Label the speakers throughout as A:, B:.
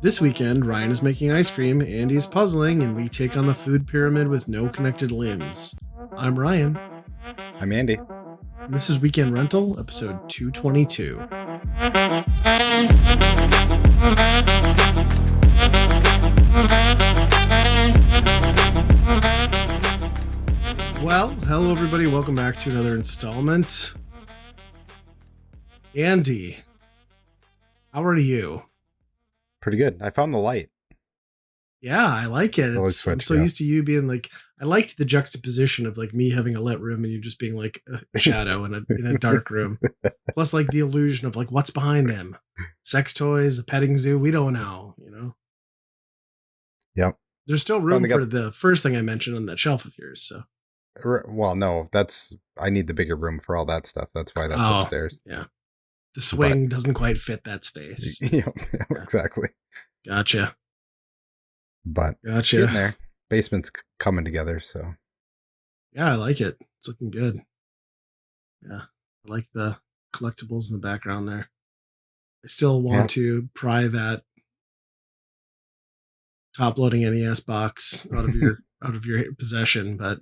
A: This weekend, Ryan is making ice cream, Andy's puzzling, and we take on the food pyramid with no connected limbs. I'm Ryan.
B: I'm Andy.
A: And this is Weekend Rental, episode 222. Well, hello everybody. Welcome back to another installment. Andy, how are you?
B: Pretty good. I found the light.
A: Yeah, I like it. I'm so used to you being like, I liked the juxtaposition of like me having a lit room and you just being like a shadow in a dark room. Plus like the illusion of like what's behind them. Sex toys, a petting zoo, we don't know, you know.
B: Yep.
A: There's still room for the first thing I mentioned on that shelf of yours, so.
B: Well, no, I need the bigger room for all that stuff. That's why that's upstairs.
A: Yeah. The swing doesn't quite fit that space.
B: Yeah, exactly.
A: Gotcha.
B: But getting there. Basement's coming together, so.
A: Yeah, I like it. It's looking good. Yeah. I like the collectibles in the background there. I still want to pry that top-loading NES box out of your possession, but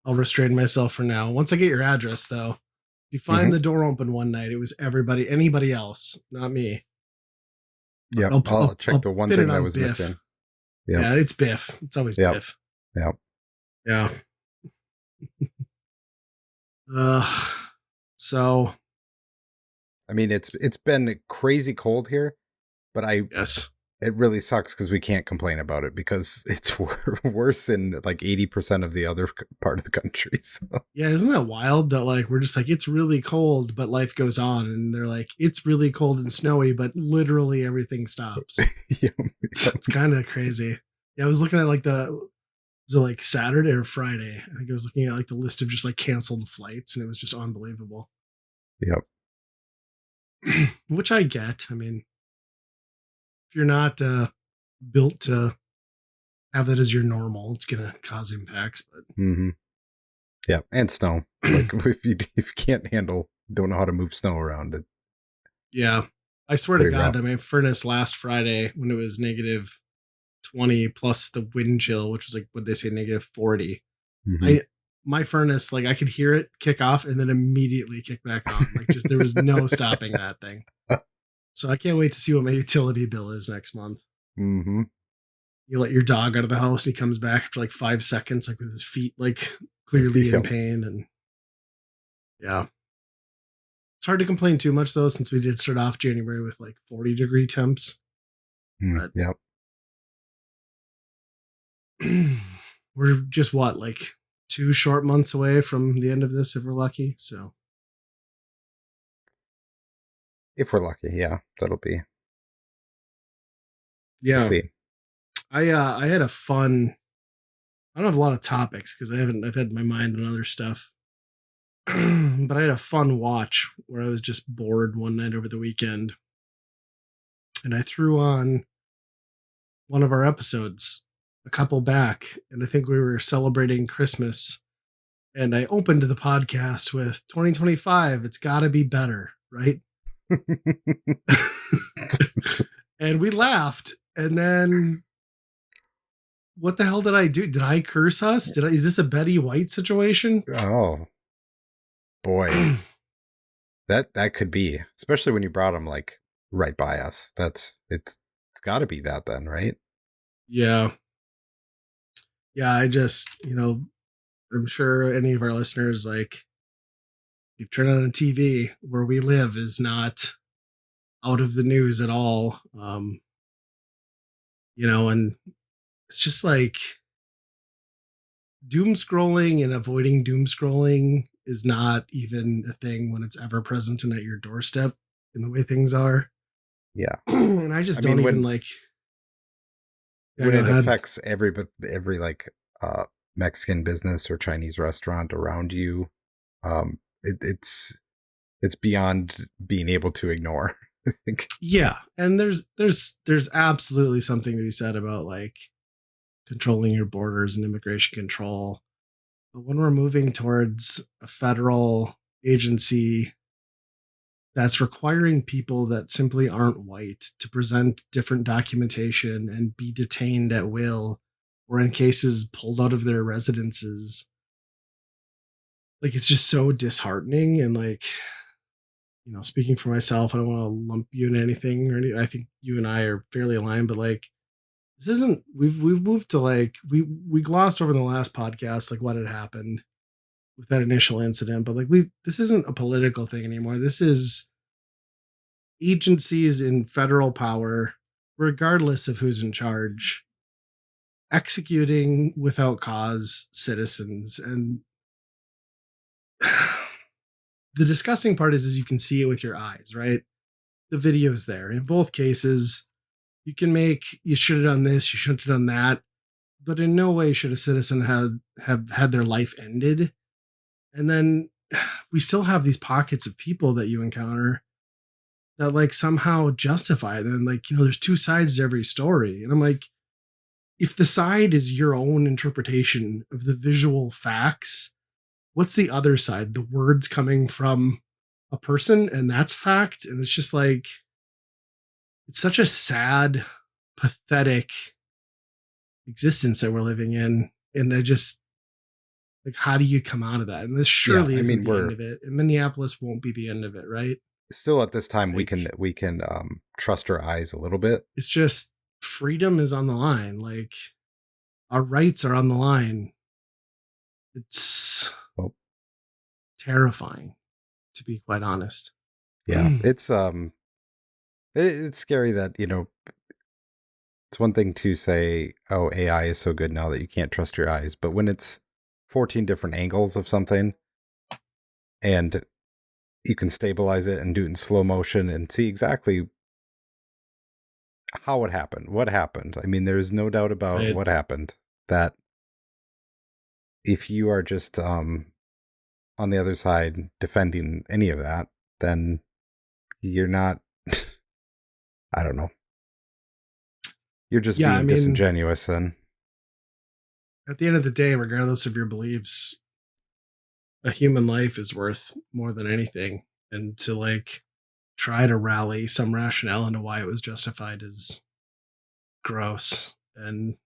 A: I'll restrain myself for now. Once I get your address, though, if you find the door open one night, it was anybody else, not me.
B: Yeah, I'll check the one thing that was
A: Biff.
B: missing.
A: Yep. Yeah, it's Biff. It's always Biff.
B: Yeah.
A: So.
B: I mean, it's been crazy cold here, but it really sucks because we can't complain about it because it's worse in like 80% of the other part of the country. So. Yeah,
A: isn't that wild that like we're just like it's really cold, but life goes on, and they're like it's really cold and snowy, but literally everything stops. It's kind of crazy. Yeah, I was looking at like was it like Saturday or Friday? I think I was looking at like the list of just like canceled flights, and it was just unbelievable.
B: Yep.
A: Which I get. I mean, if you're not built to have that as your normal, it's gonna cause impacts. But
B: yeah, and snow. Like if you can't don't know how to move snow around it.
A: Yeah, I swear to God, rough. My furnace last Friday when it was negative 20 plus the wind chill, which was like what they say negative 40. My furnace, like I could hear it kick off and then immediately kick back on. Like just there was no stopping that thing. So I can't wait to see what my utility bill is next month. You let your dog out of the house and he comes back after like 5 seconds, like with his feet like clearly in pain. And yeah. It's hard to complain too much though, since we did start off January with like 40-degree temps.
B: But, yep.
A: We're just like 2 short months away from the end of this if we're lucky. So
B: if we're lucky, yeah, that'll be.
A: Yeah. We'll see. I had a fun. I don't have a lot of topics because I've had my mind on other stuff. But I had a fun watch where I was just bored one night over the weekend. And I threw on one of our episodes a couple back, and I think we were celebrating Christmas. And I opened the podcast with 2025. It's got to be better, right? And we laughed. And then what the hell did I do? Did I curse us? Is this a Betty White situation?
B: Oh boy. that could be, especially when you brought him like right by us. It's got to be that then, right?
A: Yeah. Yeah, I just, I'm sure any of our listeners, like, you turn on a TV where we live is not out of the news at all. And it's just like doom scrolling and avoiding doom scrolling is not even a thing when it's ever present and at your doorstep in the way things are.
B: Yeah.
A: And I just don't even like.
B: When it affects every like Mexican business or Chinese restaurant around you, it's beyond being able to ignore, I think.
A: Yeah, and there's absolutely something to be said about like controlling your borders and immigration control. But when we're moving towards a federal agency that's requiring people that simply aren't white to present different documentation and be detained at will, or in cases pulled out of their residences. Like, it's just so disheartening. And like, speaking for myself, I don't want to lump you in anything or anything. I think you and I are fairly aligned, but like, this isn't, we've moved to like, we glossed over in the last podcast, like what had happened with that initial incident, but like, this isn't a political thing anymore. This is agencies in federal power, regardless of who's in charge, executing without cause citizens. And the disgusting part is you can see it with your eyes, right? The video's there. In both cases, you can make, you should have done this, you shouldn't have done that, but in no way should a citizen have had their life ended. And then we still have these pockets of people that you encounter that like somehow justify it. And like, there's two sides to every story. And I'm like, if the side is your own interpretation of the visual facts, what's the other side? The words coming from a person, and that's fact. And it's just like, it's such a sad, pathetic existence that we're living in. And I just, like, how do you come out of that? And this surely isn't the end of it. And Minneapolis won't be the end of it, right?
B: Still at this time, like, we can trust our eyes a little bit.
A: It's just freedom is on the line. Like, our rights are on the line. It's terrifying, to be quite honest.
B: Yeah, it's scary that, it's one thing to say, oh, AI is so good now that you can't trust your eyes. But when it's 14 different angles of something and you can stabilize it and do it in slow motion and see exactly how it happened, what happened. I mean, there's no doubt about what happened. That if you are just on the other side defending any of that, then you're not, I don't know. You're just being disingenuous then.
A: At the end of the day, regardless of your beliefs, a human life is worth more than anything. And to like try to rally some rationale into why it was justified is gross. And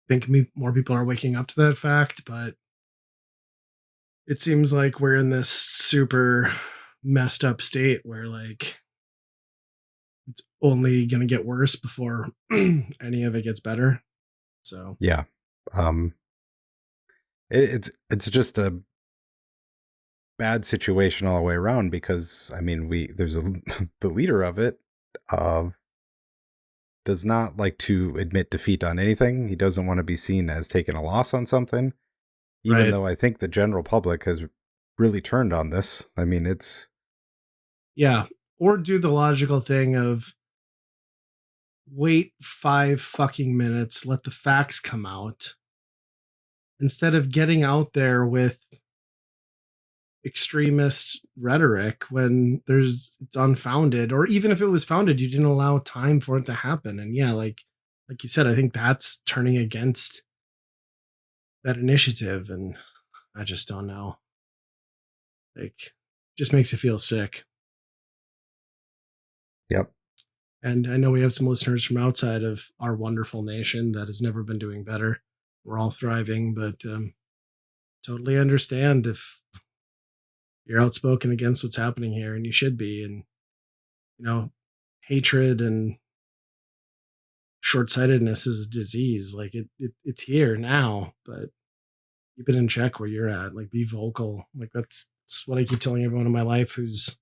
A: I think more people are waking up to that fact, but it seems like we're in this super messed up state where like it's only going to get worse before any of it gets better. So
B: yeah, it's just a bad situation all the way around, because I mean, there's the leader of it does not like to admit defeat on anything. He doesn't want to be seen as taking a loss on something, even though I think the general public has really turned on this. I mean, it's
A: or do the logical thing of wait 5 fucking minutes, let the facts come out, instead of getting out there with extremist rhetoric when it's unfounded. Or even if it was founded, you didn't allow time for it to happen. And like you said, I think that's turning against that initiative. And I just don't know. Like, just makes you feel sick.
B: Yep.
A: And I know we have some listeners from outside of our wonderful nation that has never been doing better. We're all thriving, but totally understand if you're outspoken against what's happening here, and you should be. And, hatred and short-sightedness is a disease. Like it's here now, but keep it in check where you're at. Like, be vocal. Like that's what I keep telling everyone in my life who's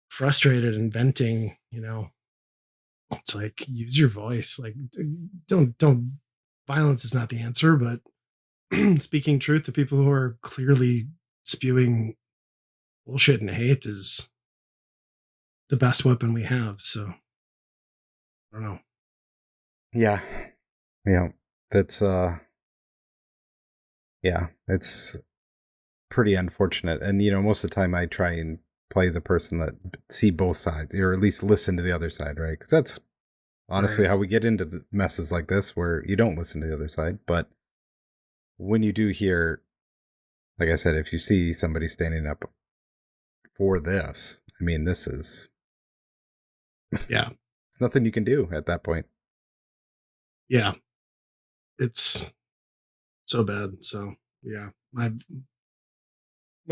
A: frustrated and venting, it's like, use your voice. Like, don't violence is not the answer, but speaking truth to people who are clearly spewing bullshit and hate is the best weapon we have. So I don't know.
B: Yeah. That's it's pretty unfortunate. And most of the time I try and play the person that see both sides, or at least listen to the other side, right? Because that's honestly how we get into the messes like this, where you don't listen to the other side. But when you do hear, like I said, if you see somebody standing up for this, I mean, this is
A: yeah,
B: it's nothing you can do at that point.
A: yeah, it's so bad. So yeah, my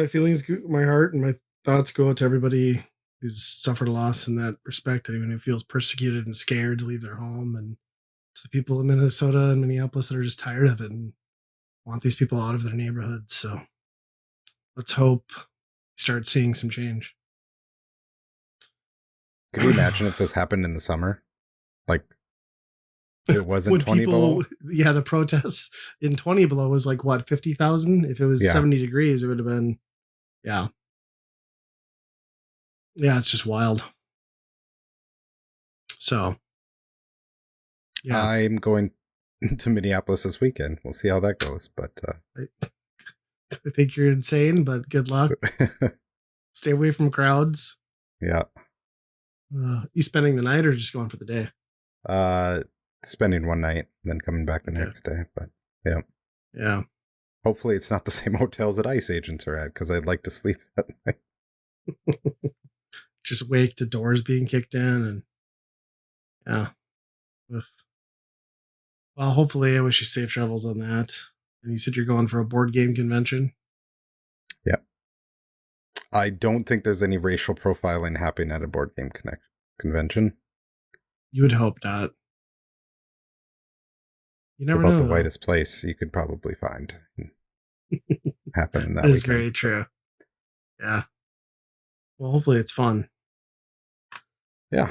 A: feelings, my heart, and my thoughts go out to everybody who's suffered a loss in that respect. Anyone who feels persecuted and scared to leave their home, and it's the people in Minnesota and Minneapolis that are just tired of it and want these people out of their neighborhoods. So let's hope we start seeing some change.
B: Could you imagine if this happened in the summer? Like, it wasn't
A: when
B: 20
A: people,
B: below?
A: yeah, the protests in 20 below was like what, 50,000? If it was 70 degrees, it would have been, yeah. Yeah, it's just wild. So, yeah.
B: I'm going to Minneapolis this weekend. We'll see how that goes. But
A: I think you're insane, but good luck. Stay away from crowds.
B: Yeah.
A: You spending the night or just going for the day?
B: Spending one night, then coming back the next day. But yeah.
A: Yeah.
B: Hopefully it's not the same hotels that ICE agents are at, because I'd like to sleep that night.
A: Just wake to doors being kicked in and yeah. Well, hopefully I wish you safe travels on that. And you said you're going for a board game convention?
B: Yeah. I don't think there's any racial profiling happening at a board game convention.
A: You would hope not. You never
B: it's about
A: know,
B: the whitest place you could probably find happen in that.
A: That is very true. Yeah. Well, hopefully it's fun.
B: Yeah.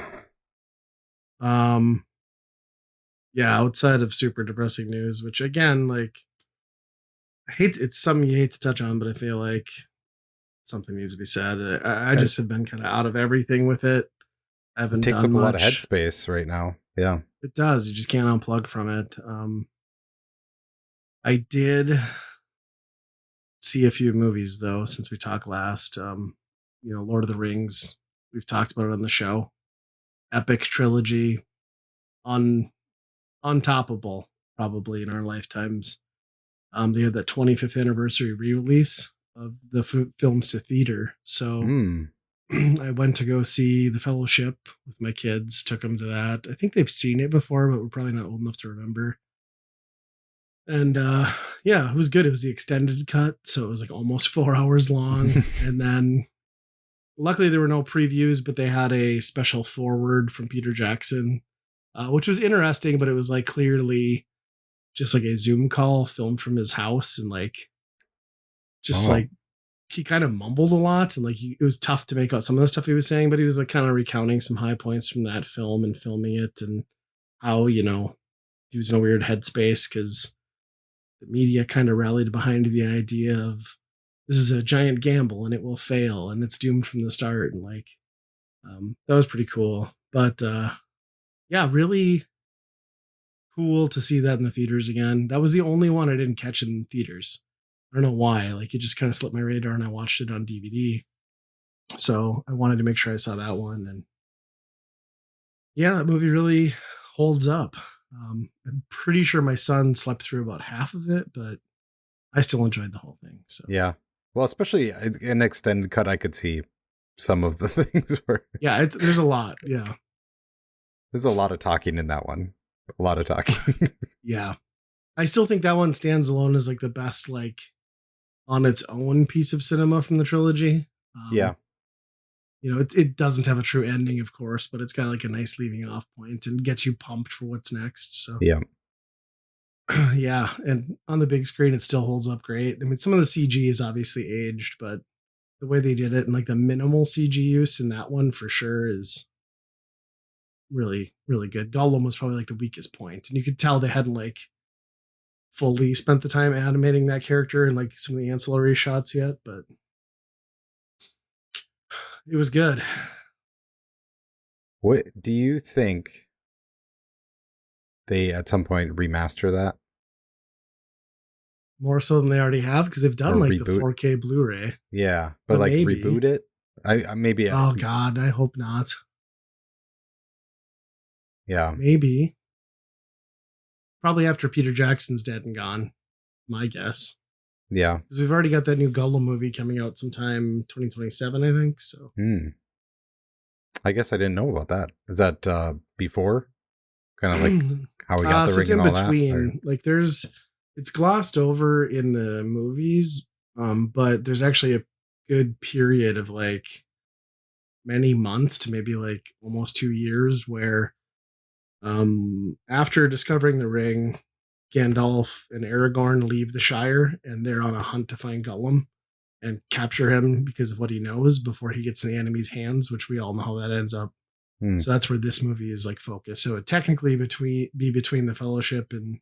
A: Yeah, outside of super depressing news, which again, like, it's something you hate to touch on, but I feel like something needs to be said. I just have been kind of out of everything with it. I haven't. It
B: takes up a lot of headspace right now. Yeah,
A: it does. You just can't unplug from it. I did see a few movies though since we talked last. Lord of the Rings. We've talked about it on the show. Epic trilogy, untoppable probably in our lifetimes. They had that 25th anniversary re-release of the films to theater. So I went to go see The Fellowship with my kids, took them to that. I think they've seen it before, but we're probably not old enough to remember. And yeah, it was good. It was the extended cut, so it was like almost 4 hours long. And then luckily there were no previews, but they had a special foreword from Peter Jackson, which was interesting, but it was like clearly just like a Zoom call filmed from his house, and like just like he kind of mumbled a lot, and like it was tough to make out some of the stuff he was saying, but he was like kind of recounting some high points from that film and filming it, and how he was in a weird headspace because the media kind of rallied behind the idea of this is a giant gamble and it will fail and it's doomed from the start, and like that was pretty cool. But yeah, really cool to see that in the theaters again. That was the only one I didn't catch in theaters. I don't know why. Like, it just kind of slipped my radar, and I watched it on DVD. So I wanted to make sure I saw that one. And yeah, that movie really holds up. I'm pretty sure my son slept through about half of it, but I still enjoyed the whole thing. So
B: yeah, well, especially in extended cut, I could see some of the things where
A: there's a lot. Yeah,
B: there's a lot of talking in that one. A lot of talking.
A: Yeah, I still think that one stands alone as like the best, like on its own piece of cinema from the trilogy.
B: Yeah.
A: It doesn't have a true ending, of course, but it's got like a nice leaving off point and gets you pumped for what's next. So
B: yeah.
A: Yeah. And on the big screen, it still holds up great. I mean, some of the CG is obviously aged, but the way they did it and like the minimal CG use in that one for sure is really, really good. Gollum was probably like the weakest point, and you could tell they hadn't like fully spent the time animating that character and like some of the ancillary shots yet, but it was good.
B: What do you think they at some point remaster that?
A: More so than they already have, because they've done like reboot the 4K Blu-ray.
B: Yeah, but like maybe reboot it. I maybe.
A: Oh God, I hope not.
B: Yeah,
A: maybe. Probably after Peter Jackson's dead and gone. My guess.
B: Yeah,
A: because we've already got that new Gollum movie coming out sometime 2027, I think. So
B: I guess I didn't know about that. Is that before? Kind of like how we got the
A: So
B: ring
A: it's
B: and
A: in
B: all that?
A: between. Like it's glossed over in the movies, but there's actually a good period of like many months to maybe like almost 2 years where after discovering the ring, Gandalf and Aragorn leave the Shire and they're on a hunt to find Gollum and capture him because of what he knows before he gets in the enemy's hands, which we all know how that ends up. So that's where this movie is like focused. So it technically between the Fellowship and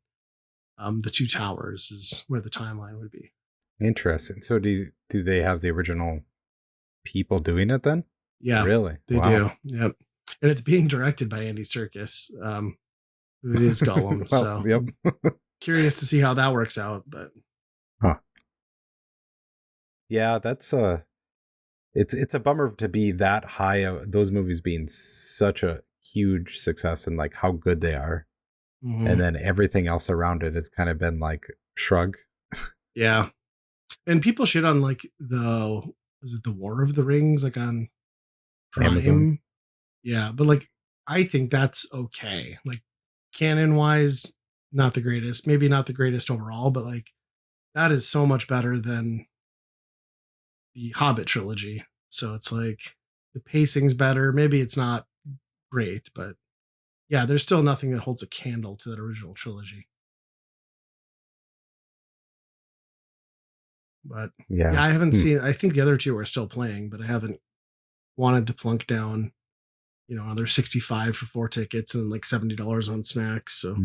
A: the Two Towers is where the timeline would be.
B: Interesting. So do they have the original people doing it then?
A: Yeah,
B: Really?
A: they do. Yep. And it's being directed by Andy Serkis, who is Gollum.
B: Well,
A: So
B: yep.
A: curious to see how that works out. But
B: yeah, that's it's a bummer to be that high. Those movies being such a huge success and like how good they are, and then everything else around it has kind of been like shrug.
A: Yeah, and people shit on like was it the War of the Rings like on Prime?
B: Amazon.
A: Yeah, but like I think that's okay. Like canon wise, not the greatest. Maybe not the greatest overall, but like that is so much better than the Hobbit trilogy. So it's like the pacing's better. Maybe it's not great, but yeah, there's still nothing that holds a candle to that original trilogy. But yeah, I haven't seen. I think the other two are still playing, but I haven't wanted to plunk down, another 65 for 4 tickets and like $70 on snacks. So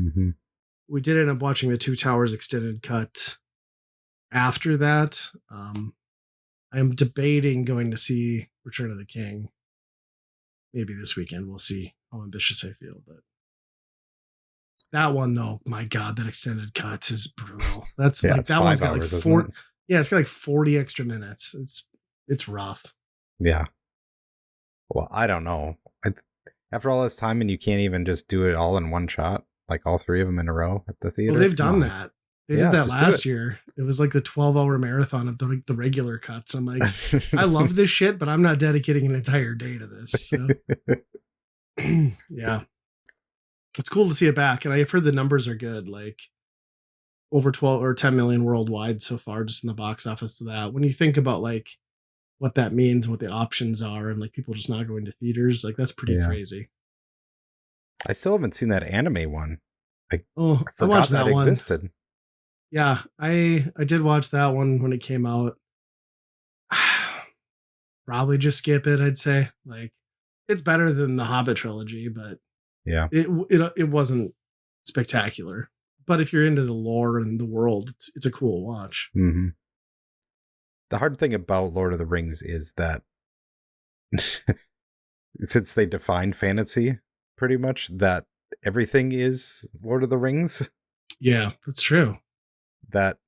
A: we did end up watching the Two Towers extended cut. After that, I'm debating going to see Return of the King. Maybe this weekend. We'll see how ambitious I feel, but that one though, my God, that extended cut is brutal. That's like that one's got like 4. Yeah, it's got like 40 extra minutes. It's rough.
B: Yeah. Well, I don't know. After all this time, and you can't even just do it all in one shot, like all 3 of them in a row at the theater.
A: Well, they've done that. They did that last year. It was like the 12-hour marathon of the regular cuts. I'm like, I love this shit, but I'm not dedicating an entire day to this. So. Yeah. It's cool to see it back. And I've heard the numbers are good. Like over 12 or 10 million worldwide so far, just in the box office of that. When you think about like what that means, what the options are, and like people just not going to theaters, like that's pretty crazy.
B: I still haven't seen that anime one. I
A: forgot watched that one.
B: Existed.
A: Yeah, I did watch that one when it came out. Probably just skip it, I'd say. Like it's better than the Hobbit trilogy, but
B: yeah,
A: it wasn't spectacular. But if you're into the lore and the world, it's a cool watch.
B: Mm-hmm. The hard thing about Lord of the Rings is that since they define fantasy pretty much, that everything is Lord of the Rings.
A: Yeah, that's true.
B: That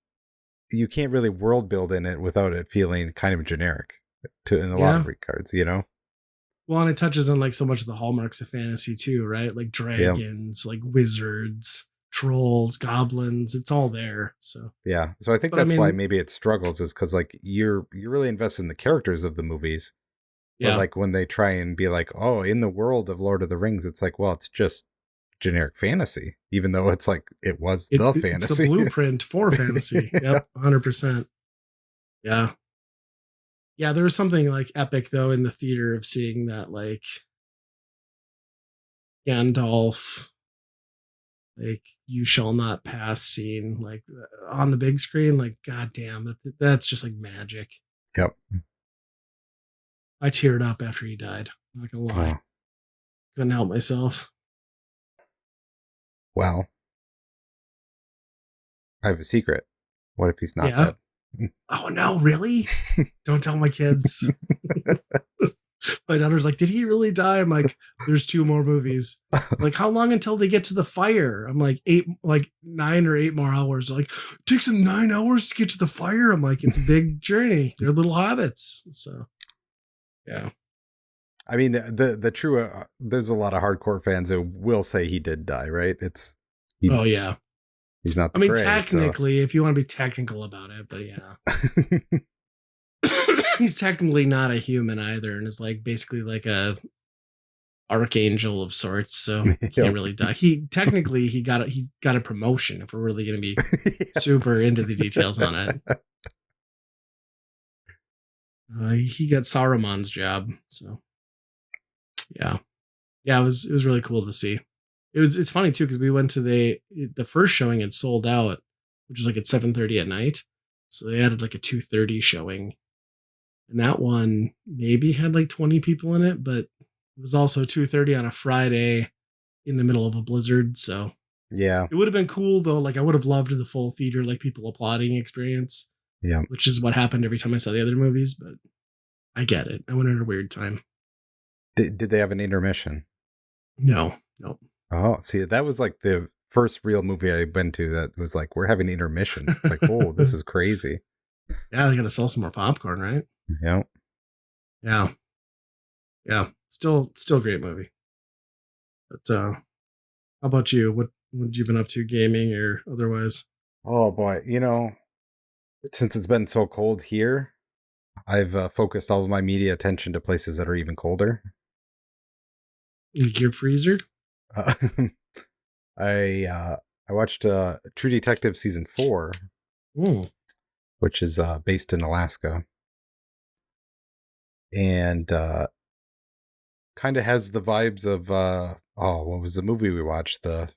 B: you can't really world build in it without it feeling kind of generic in a lot of regards,
A: Well, and it touches on like so much of the hallmarks of fantasy too, right? Like dragons, like wizards, trolls, goblins, it's all there. So
B: yeah. So I think that's why maybe it struggles, is because like you're really invested in the characters of the movies. Yeah. But like when they try and be like, oh, in the world of Lord of the Rings, it's like, well, it's just generic fantasy, even though it's like the fantasy.
A: It's the blueprint for fantasy. Yep, 100%. Yeah. Yeah, there was something like epic though in the theater of seeing that like Gandalf, like you shall not pass scene, like on the big screen. Like, goddamn, that's just like magic.
B: Yep.
A: I teared up after he died. I'm not gonna lie. Couldn't help myself.
B: Well, I have a secret. What if he's not dead?
A: Oh no, really? Don't tell my kids. My daughter's like, did he really die? I'm like, there's 2 more movies. Like, how long until they get to the fire? I'm like 9 or 8 more hours. Like, it takes them 9 hours to get to the fire. I'm like, it's a big journey. They're little hobbits. So yeah.
B: I mean, the true, there's a lot of hardcore fans who will say he did die, right?
A: Oh yeah.
B: He's not.
A: I mean, technically, if you want to be technical about it, but yeah. He's technically not a human either, and is like basically like a archangel of sorts, so he can't really die. He technically he got a promotion. If we're really going to be super into the details on it, he got Saruman's job. So yeah, it was really cool to see. It's funny too because we went to the first showing had sold out, which was like at 7:30 at night, so they added like a 2:30 showing, and that one maybe had like 20 people in it, but it was also 2:30 on a Friday in the middle of a blizzard, so
B: yeah,
A: it would have been cool though. Like I would have loved the full theater, like people applauding experience.
B: Yeah,
A: which is what happened every time I saw the other movies. But I get it. I went at a weird time.
B: Did they have an intermission?
A: No.
B: Oh, see, that was like the first real movie I've been to that was like, we're having intermission. It's like, oh, this is crazy.
A: Yeah, they got to sell some more popcorn, right?
B: Yeah.
A: Yeah. Still a great movie. But how about you? What have you been up to, gaming or otherwise?
B: Oh boy, since it's been so cold here, I've focused all of my media attention to places that are even colder.
A: Like your freezer?
B: I watched True Detective season 4, which is based in Alaska, and kind of has the vibes of what was the movie we watched? The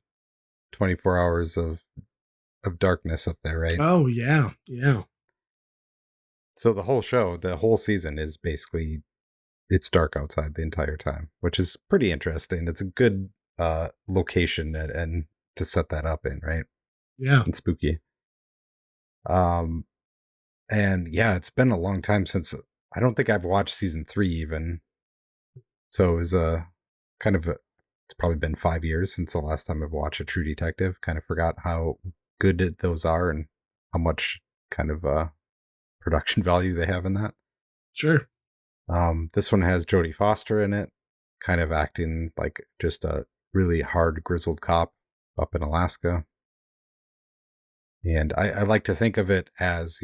B: 24 Hours of Darkness up there, right?
A: Oh yeah.
B: So the whole show, the whole season is basically it's dark outside the entire time, which is pretty interesting. It's a good location and to set that up in, right?
A: Yeah.
B: And spooky. And yeah, it's been a long time since I don't think I've watched season 3 even. So it was it's probably been 5 years since the last time I've watched a True Detective. Kind of forgot how good those are and how much kind of production value they have in that.
A: Sure.
B: This one has Jodie Foster in it, kind of acting like just a really hard, grizzled cop up in Alaska. And I like to think of it as,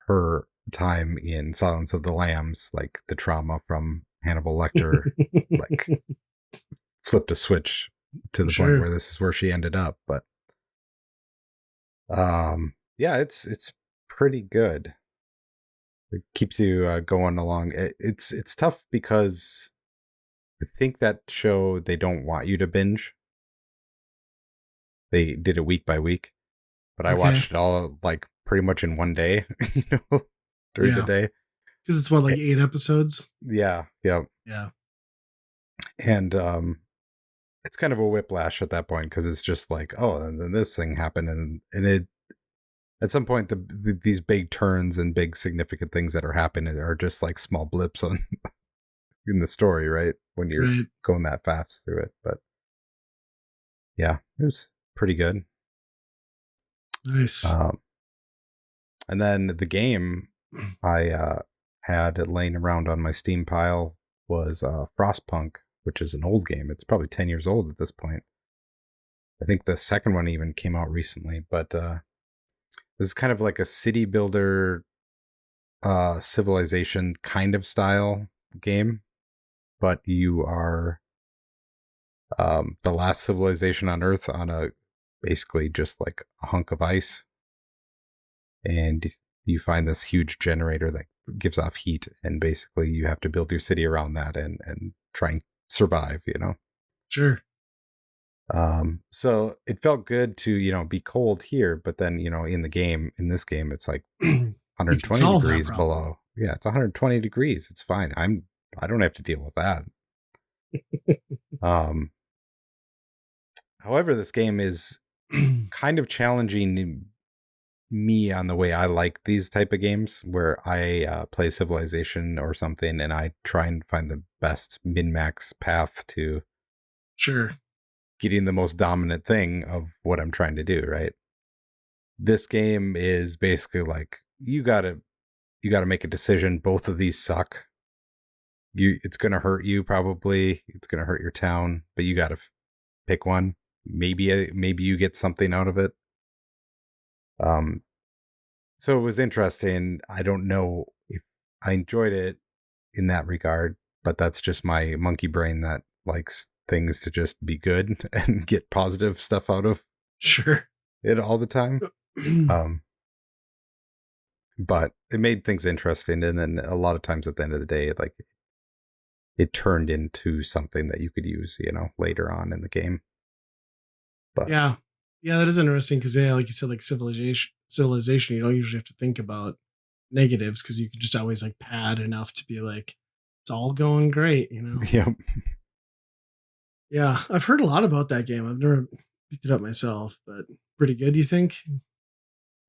B: her time in Silence of the Lambs, like the trauma from Hannibal Lecter, like flipped a switch to the point where this is where she ended up. But yeah, it's pretty good. It keeps you going along. It's tough because I think that show, they don't want you to binge. They did it week by week, but I watched it all like pretty much in one day, during the day.
A: Because it's like 8 episodes.
B: Yeah. And it's kind of a whiplash at that point because it's just like, oh, and then this thing happened, and it at some point these big turns and big significant things that are happening are just like small blips on in the story, right? When you're going that fast through it. But yeah, it was pretty good.
A: Nice.
B: And then the game I had laying around on my Steam pile was Frostpunk, which is an old game. It's probably 10 years old at this point. I think the second one even came out recently, but this is kind of like a city builder Civilization kind of style game, but you are the last civilization on Earth on a basically just like a hunk of ice, and you find this huge generator that gives off heat, and basically you have to build your city around that and try and survive,
A: Sure.
B: So it felt good to, be cold here, but then, in this game, it's like 120 degrees below. Yeah, it's 120 degrees. It's fine. I don't have to deal with that. However, this game is kind of challenging me on the way I like these type of games, where I play Civilization or something and I try and find the best min-max path to getting the most dominant thing of what I'm trying to do, right? This game is basically like, you gotta make a decision. Both of these suck. It's gonna hurt you, probably. It's gonna hurt your town, but you gotta pick one. Maybe you get something out of it. So it was interesting. I don't know if I enjoyed it in that regard, but that's just my monkey brain that likes things to just be good and get positive stuff out of it all the time. But it made things interesting, and then a lot of times at the end of the day, like it turned into something that you could use, later on in the game.
A: But yeah, that is interesting because like you said, like civilization, you don't usually have to think about negatives because you can just always like pad enough to be like it's all going great,
B: Yep.
A: Yeah, I've heard a lot about that game. I've never picked it up myself, but pretty good, you think?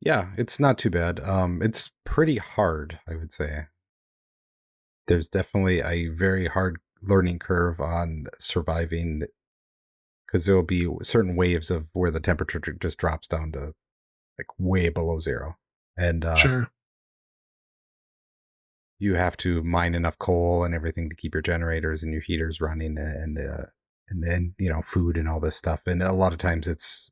B: Yeah, it's not too bad. It's pretty hard, I would say. There's definitely a very hard learning curve on surviving, because there will be certain waves of where the temperature just drops down to like way below zero. And
A: sure,
B: you have to mine enough coal and everything to keep your generators and your heaters running, and then food and all this stuff. And a lot of times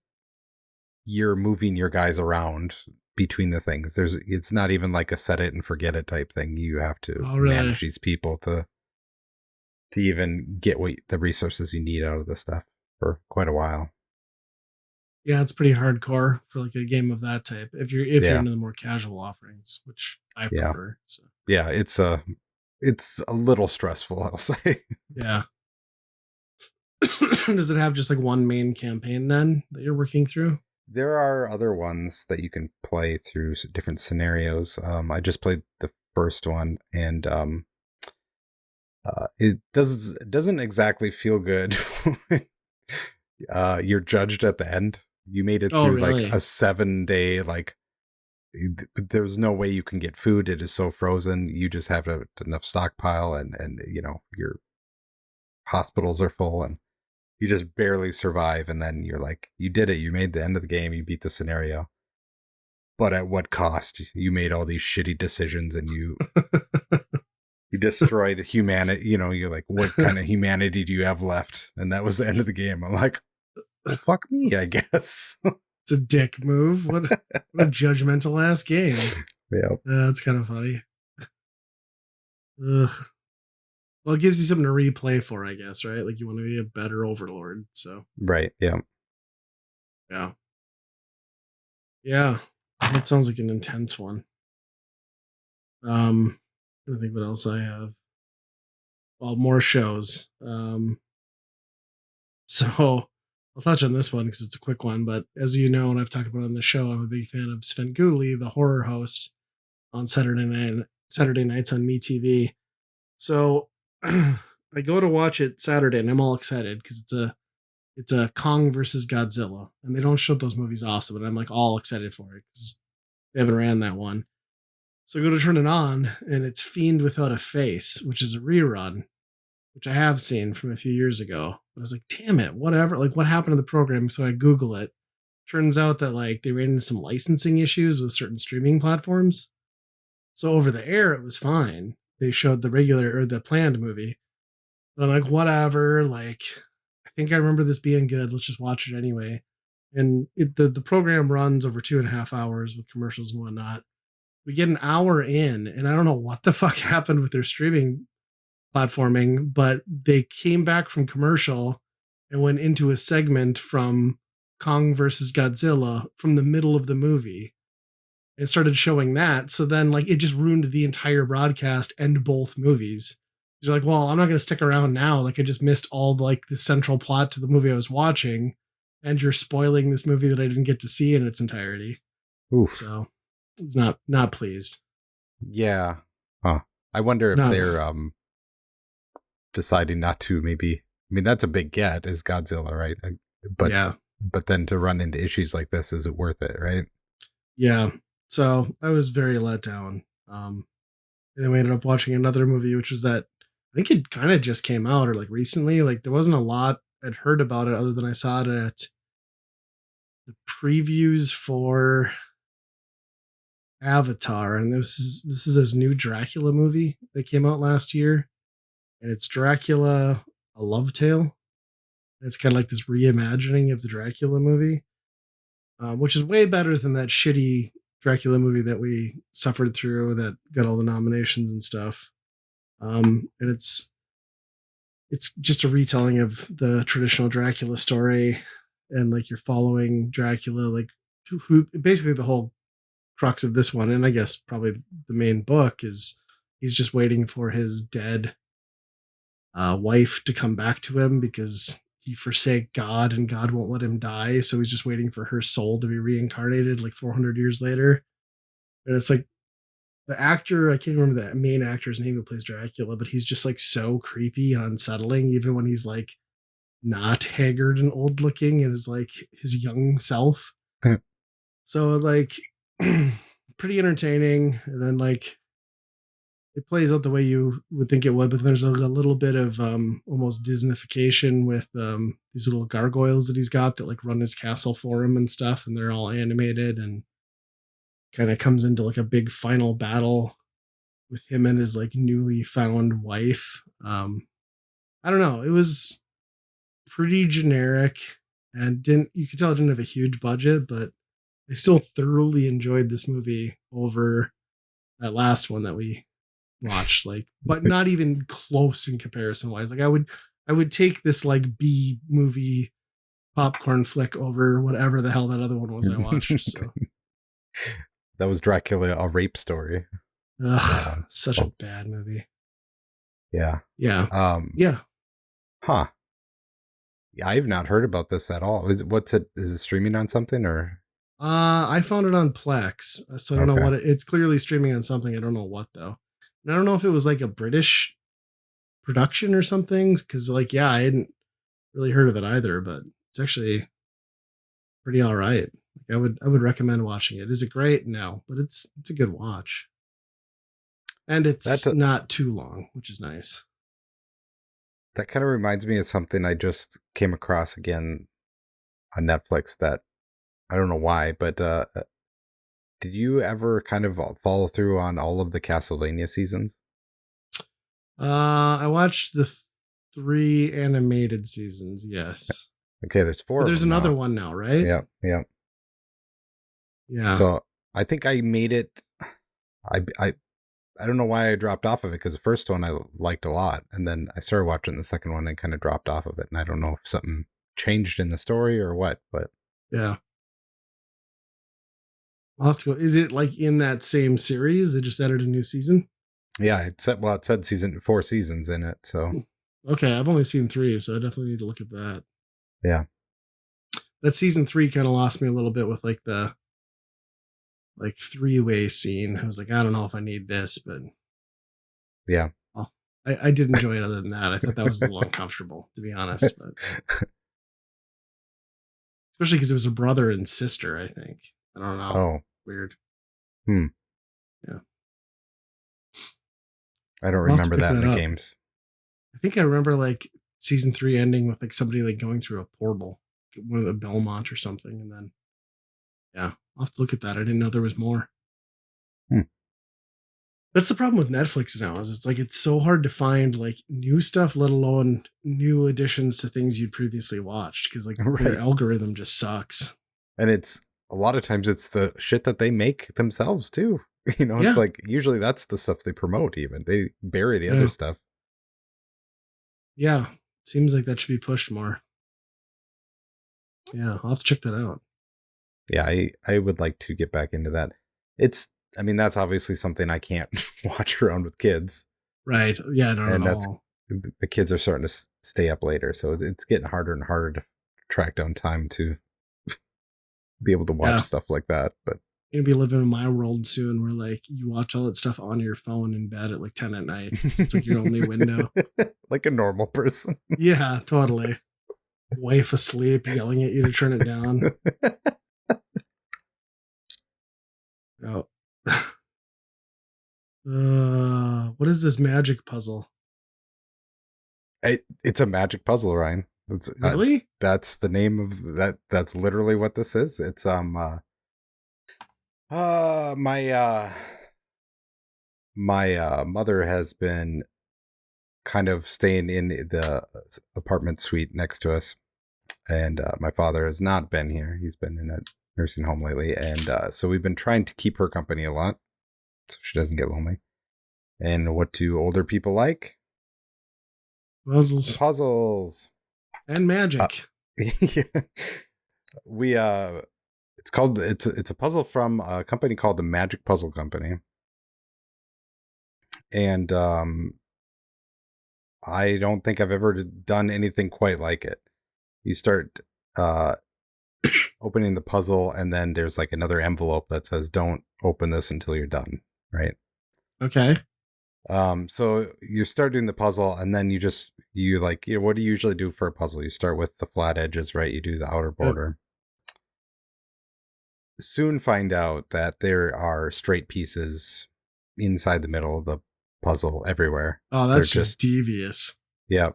B: you're moving your guys around between the things. It's not even like a set it and forget it type thing. You have to manage these people to even get the resources you need out of the stuff for quite a while.
A: Yeah, it's pretty hardcore for like a game of that type. If you're into the more casual offerings, which I prefer. So.
B: Yeah, it's a little stressful, I'll say.
A: Yeah. Does it have just like one main campaign then that you're working through?
B: There are other ones that you can play through different scenarios. I just played the first one, and it doesn't exactly feel good. You're judged at the end. You made it through really? Like a 7-day, like there's no way you can get food. It is so frozen. You just have enough stockpile, and your hospitals are full, and you just barely survive. And then you're like, you did it. You made the end of the game. You beat the scenario. But at what cost? You made all these shitty decisions, and you destroyed humanity. You're like, what kind of humanity do you have left? And that was the end of the game. I'm like, well, fuck me, I guess.
A: It's a dick move. What a judgmental ass game.
B: Yeah.
A: That's kind of funny. Ugh. Well, it gives you something to replay for, I guess, right? Like you want to be a better overlord. So
B: right, yeah.
A: Yeah. Yeah. That sounds like an intense one. I think what else I have. Well, more shows. So I'll touch on this one because it's a quick one. But as you know, and I've talked about on the show, I'm a big fan of Sven Gulli, the horror host on Saturday nights on MeTV. So I go to watch it Saturday, and I'm all excited because it's a Kong versus Godzilla, and they don't show those movies awesome, and I'm like all excited for it because they haven't ran that one. So I go to turn it on, and it's Fiend Without a Face, which is a rerun, which I have seen from a few years ago. But I was like, damn it, whatever. Like, what happened to the program? So I Google it. Turns out that like they ran into some licensing issues with certain streaming platforms. So over the air, it was fine. They showed the regular or the planned movie. But I'm like, whatever. Like, I think I remember this being good. Let's just watch it anyway. And the program runs over 2.5 hours with commercials and whatnot. We get an hour in, and I don't know what the fuck happened with their streaming platforming, but they came back from commercial and went into a segment from Kong versus Godzilla from the middle of the movie and started showing that. So then like it just ruined the entire broadcast and both movies. You're like, well, I'm not going to stick around now. Like I just missed all like the central plot to the movie I was watching, and you're spoiling this movie that I didn't get to see in its entirety.
B: Oof.
A: So I was not pleased.
B: Yeah. Huh. I wonder if they're deciding not to maybe. I mean, that's a big get, is Godzilla, right? But yeah. But then to run into issues like this, is it worth it, right?
A: Yeah. So I was very let down. And then we ended up watching another movie, which was that I think it kind of just came out or like recently. Like there wasn't a lot I'd heard about it other than I saw it at the previews for Avatar, and this is this new Dracula movie that came out last year, and it's Dracula: A Love Tale. It's kind of like this reimagining of the Dracula movie, which is way better than that shitty Dracula movie that we suffered through that got all the nominations and stuff. And it's it's just a retelling of the traditional Dracula story, and like you're following Dracula, like who basically the whole crux of this one, and I guess probably the main book is he's just waiting for his dead wife to come back to him because he forsake God and God won't let him die. So he's just waiting for her soul to be reincarnated like 400 years later. And it's like the actor, I can't remember the main actor's name who plays Dracula, but he's just like so creepy and unsettling, even when he's like not haggard and old looking and is like his young self. So like pretty entertaining. And then like it plays out the way you would think it would, but there's a little bit of almost Disneyfication with these little gargoyles that he's got that like run his castle for him and stuff, and they're all animated, and kind of comes into like a big final battle with him and his like newly found wife. I don't know, it was pretty generic and didn't, you could tell it didn't have a huge budget, but I still thoroughly enjoyed this movie over that last one that we watched, like, but not even close in comparison wise. Like I would take this like B movie popcorn flick over whatever the hell that other one was I watched. So
B: that was Dracula, a rape story.
A: Ugh, such a bad movie.
B: Yeah.
A: Yeah. Yeah.
B: Huh. Yeah, I've not heard about this at all. Is it streaming on something or?
A: I found it on Plex, so I don't know what it's clearly streaming on something. I don't know what though. And I don't know if it was like a British production or something, because like yeah, I hadn't really heard of it either, but it's actually pretty all right. Like I would recommend watching it. Is it great? No, but it's a good watch. And it's not too long, which is nice.
B: That kind of reminds me of something I just came across again on Netflix that I don't know why, but did you ever kind of follow through on all of the Castlevania seasons?
A: I watched the 3 animated seasons, yes.
B: Okay, there's 4
A: but there's another one now, right?
B: Yeah.
A: Yeah.
B: So I think I made it. I don't know why I dropped off of it, because the first one I liked a lot, and then I started watching the second one and kind of dropped off of it, and I don't know if something changed in the story or what, but
A: yeah. I'll have to go. Is it like in that same series? They just added a new season?
B: Yeah, it said 4 seasons in it, so.
A: Okay, I've only seen 3, so I definitely need to look at that.
B: Yeah.
A: That season 3 kind of lost me a little bit with like the 3-way scene. I was like, I don't know if I need this, but
B: yeah.
A: Well, I did enjoy it other than that. I thought that was a little uncomfortable, to be honest, but especially because it was a brother and sister, I think. I don't know.
B: Oh.
A: Weird. Yeah.
B: I don't remember that in the games.
A: I think I remember like season 3 ending with like somebody like going through a portal, one of the Belmont or something, and then yeah, I'll have to look at that. I didn't know there was more. That's the problem with Netflix now, is it's like it's so hard to find like new stuff, let alone new additions to things you'd previously watched, because like their algorithm just sucks.
B: And it's a lot of times it's the shit that they make themselves too. You know, it's like usually that's the stuff they promote. Even they bury the other stuff.
A: Yeah, seems like that should be pushed more. Yeah, I'll have to check that out.
B: Yeah, I would like to get back into that. I mean, that's obviously something I can't watch around with kids.
A: Right. Yeah, not at all.
B: The kids are starting to stay up later, so it's getting harder and harder to track down time to be able to watch stuff like that. But
A: you're gonna be living in my world soon, where like you watch all that stuff on your phone in bed at like 10 at night. It's like your only window.
B: Like a normal person.
A: Yeah, totally. Wife asleep, yelling at you to turn it down. Oh. What is this magic puzzle?
B: It's a magic puzzle, Ryan.
A: Really?
B: That's the name of that. That's literally what this is. It's my mother has been kind of staying in the apartment suite next to us, and my father has not been here. He's been in a nursing home lately, and so we've been trying to keep her company a lot so she doesn't get lonely. And what do older people like? Puzzles.
A: And magic.
B: Yeah. We it's a puzzle from a company called the Magic Puzzle Company. And I don't think I've ever done anything quite like it. You start opening the puzzle, and then there's like another envelope that says don't open this until you're done, right?
A: Okay.
B: So you start doing the puzzle, and then you what do you usually do for a puzzle? You start with the flat edges, right? You do the outer border. Soon find out that there are straight pieces inside the middle of the puzzle everywhere.
A: Oh, that's just devious.
B: Yeah.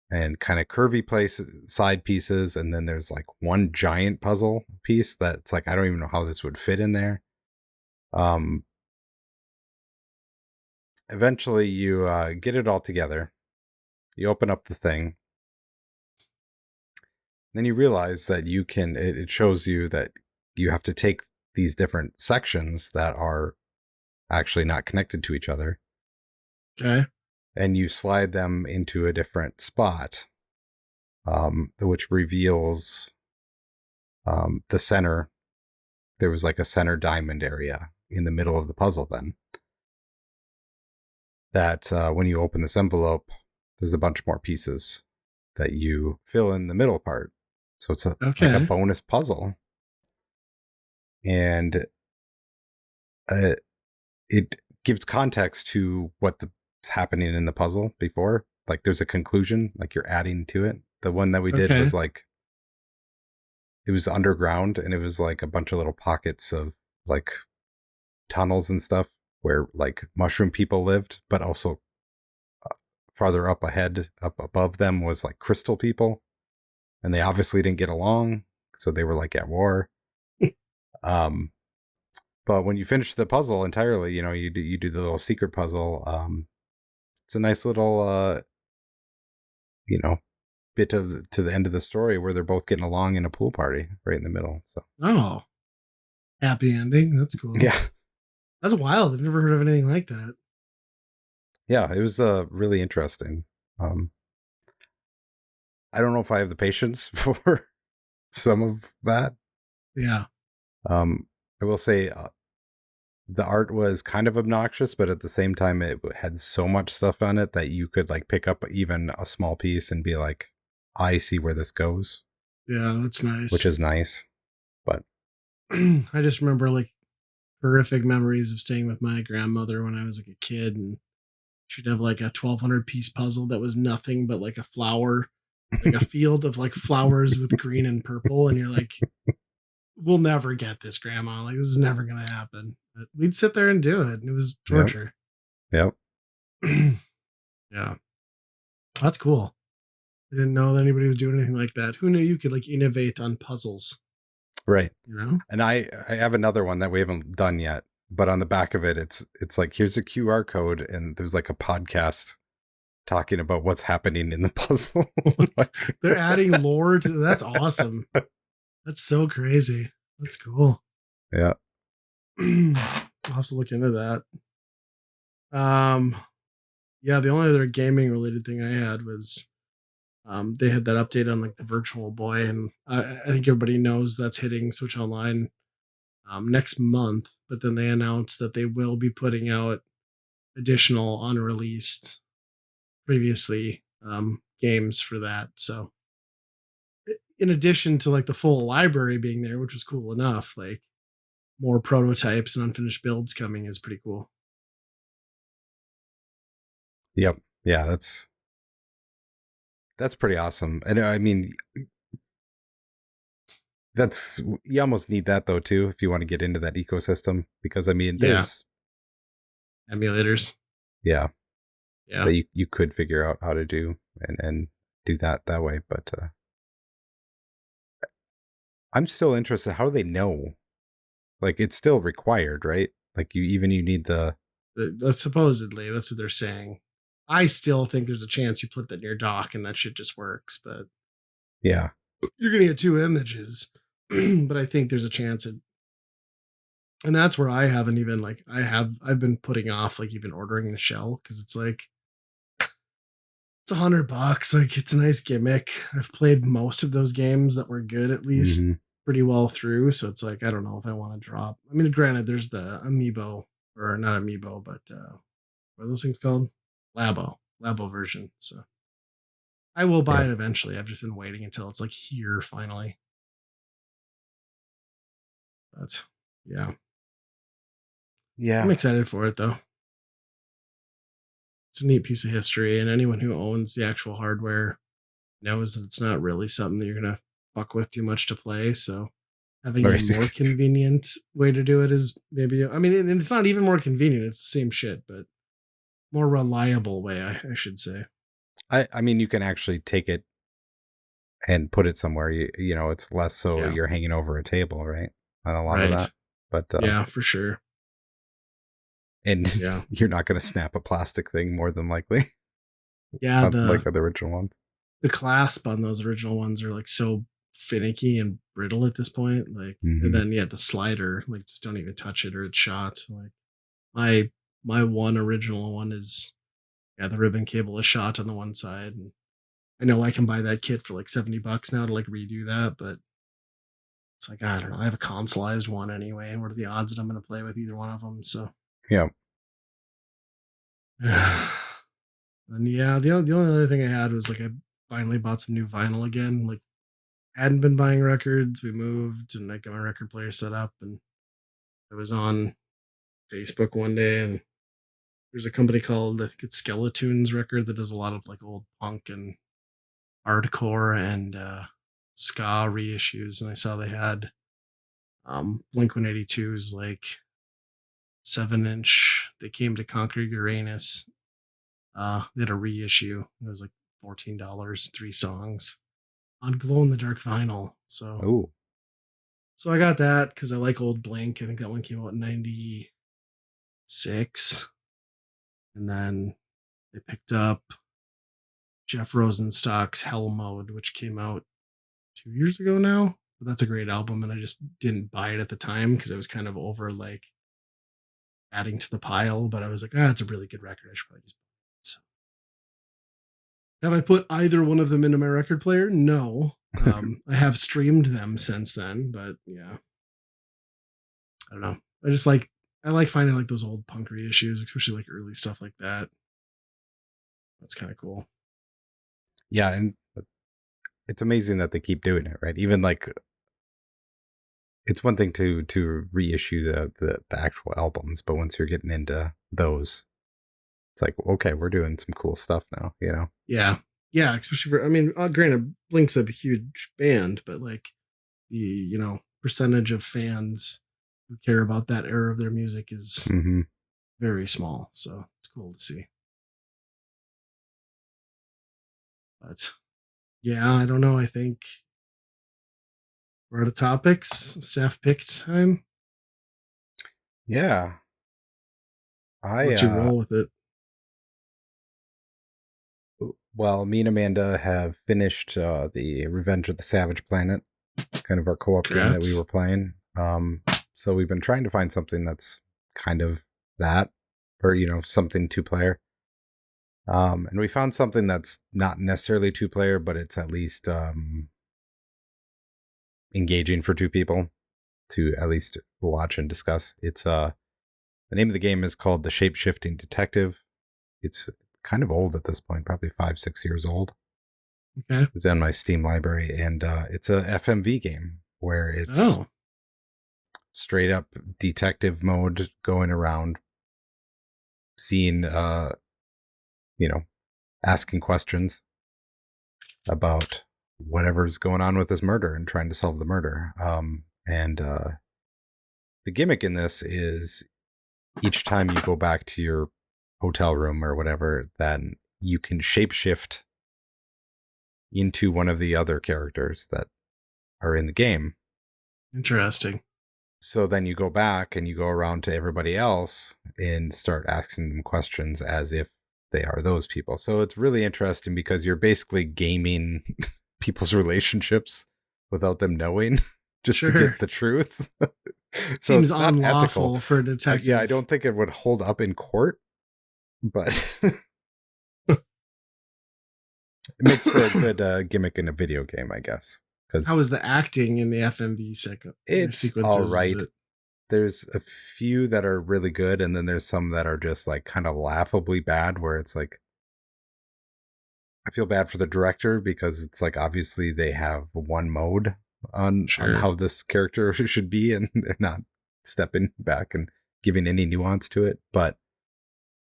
B: And kind of curvy side pieces, and then there's like one giant puzzle piece that's like I don't even know how this would fit in there. Eventually you get it all together. You open up the thing. Then you realize that you can, it shows you that you have to take these different sections that are actually not connected to each other.
A: Okay.
B: And you slide them into a different spot, which reveals the center. There was like a center diamond area in the middle of the puzzle then. That when you open this envelope, there's a bunch more pieces that you fill in the middle part. So it's like a bonus puzzle. And it gives context to what's happening in the puzzle before. Like there's a conclusion, like you're adding to it. The one that we did was like, it was underground, and it was like a bunch of little pockets of like tunnels and stuff where like mushroom people lived, but also farther up above them was like crystal people, and they obviously didn't get along, so they were like at war. But when you finish the puzzle entirely, you do the little secret puzzle. It's a nice little bit to the end of the story where they're both getting along in a pool party right in the middle. So
A: happy ending. That's cool.
B: Yeah,
A: that's wild. I've never heard of anything like that.
B: Yeah, it was really interesting. I don't know if I have the patience for some of that.
A: Yeah.
B: I will say the art was kind of obnoxious, but at the same time, it had so much stuff on it that you could like pick up even a small piece and be like, I see where this goes.
A: Yeah, that's nice.
B: Which is nice. But
A: I just remember like horrific memories of staying with my grandmother when I was like a kid, and she'd have like a 1,200 piece puzzle that was nothing but like a flower, like a field of like flowers with green and purple. And you're like, we'll never get this, Grandma. Like, this is never going to happen. But we'd sit there and do it. And it was torture.
B: Yep.
A: Yeah. That's cool. I didn't know that anybody was doing anything like that. Who knew you could like innovate on puzzles?
B: Right.
A: You know?
B: And I have another one that we haven't done yet, but on the back of it, it's like, here's a QR code, and there's like a podcast talking about what's happening in the puzzle.
A: They're adding lore to that's awesome. That's so crazy. That's cool.
B: Yeah.
A: I'll have to look into that. Yeah, the only other gaming related thing I had was they had that update on like the Virtual Boy, and I think everybody knows that's hitting Switch Online next month. But then they announced that they will be putting out additional unreleased previously games for that. So in addition to like the full library being there, which was cool enough, like more prototypes and unfinished builds coming is pretty cool.
B: Yep. Yeah, that's pretty awesome. And I mean, you almost need that though too if you want to get into that ecosystem, because I mean there's
A: emulators.
B: Yeah. That you could figure out how to do and do that way, but I'm still interested. How do they know? Like, it's still required, right? Like you need the
A: supposedly that's what they're saying. I still think there's a chance you put that in your dock and that shit just works, but
B: yeah,
A: you're gonna get 2 images. But I think there's a chance and that's where I haven't even like I've been putting off like even ordering the shell, because it's like It's $100. Like, it's a nice gimmick. I've played most of those games that were good, at least pretty well through. So it's like, I don't know if I want to drop. I mean, granted, there's the amiibo, or not amiibo, but what are those things called? Labo version. So I will buy it eventually. I've just been waiting until it's like here finally. But yeah. I'm excited for it though. It's a neat piece of history, and anyone who owns the actual hardware knows that it's not really something that you're gonna fuck with too much to play. So having a more convenient way to do it is maybe, I mean, it's not even more convenient, it's the same shit, but more reliable way, I should say.
B: I mean, you can actually take it and put it somewhere. You know, it's less so you're hanging over a table, right? On a lot of that. But
A: yeah, for sure.
B: And you're not going to snap a plastic thing more than likely.
A: Yeah,
B: like the original ones.
A: The clasp on those original ones are like so finicky and brittle at this point. Like, and then the slider, like, just don't even touch it or it's shot. Like my one original one is the ribbon cable is shot on the one side, and I know I can buy that kit for like $70 now to like redo that, but it's like, I don't know. I have a consoleized one anyway, and what are the odds that I'm going to play with either one of them? So
B: yeah.
A: And the only other thing I had was like I finally bought some new vinyl again. Like, hadn't been buying records. We moved and I got my record player set up, and I was on Facebook one day, and there's a company called, I think it's Skeletoons Record, that does a lot of like old punk and hardcore and ska reissues, and I saw they had Blink 182's like 7-inch They Came to Conquer Uranus. They had a reissue. It was like $14, 3 songs on glow in the dark vinyl. So I got that because I like old Blink. I think that one came out in 96. And then they picked up Jeff Rosenstock's Hell Mode, which came out 2 years ago now. But that's a great album, and I just didn't buy it at the time because I was kind of over like adding to the pile. But I was like, it's a really good record. I should probably just buy it. So. Have I put either one of them into my record player? No. I have streamed them since then, but yeah. I don't know. I like finding like those old punk reissues, especially like early stuff like that. That's kind of cool.
B: Yeah, and it's amazing that they keep doing it, right? Even like, it's one thing to reissue the actual albums, but once you're getting into those, it's like, okay, we're doing some cool stuff now, you know?
A: Yeah, especially for, I mean, granted, Blink's a huge band, but like the percentage of fans who care about that era of their music is very small. So it's cool to see. But yeah, I don't know. I think we're out of topics. Staff pick time.
B: Yeah.
A: I'll let you roll with it.
B: Well, me and Amanda have finished the Revenge of the Savage Planet, kind of our co-op game that we were playing. So we've been trying to find something that's kind of that, or, something 2-player. And we found something that's not necessarily 2-player, but it's at least engaging for 2 people to at least watch and discuss. It's the name of the game is called The Shape-Shifting Detective. It's kind of old at this point, probably 5-6 years old.
A: Okay.
B: It's in my Steam library, and it's a FMV game where it's straight up detective mode, going around seeing, asking questions about whatever's going on with this murder and trying to solve the murder. And the gimmick in this is each time you go back to your hotel room or whatever, then you can shapeshift into one of the other characters that are in the game.
A: Interesting.
B: So then you go back and you go around to everybody else and start asking them questions as if they are those people. So it's really interesting because you're basically gaming people's relationships without them knowing, just to get the truth. So
A: seems unlawful for a detective.
B: Yeah, I don't think it would hold up in court, but It makes for a good gimmick in a video game, I guess.
A: How is the acting in the FMV
B: It's
A: sequences?
B: all right. There's a few that are really good, and then there's some that are just like kind of laughably bad, where it's like, I feel bad for the director because it's like obviously they have one mode on how this character should be, and they're not stepping back and giving any nuance to it. But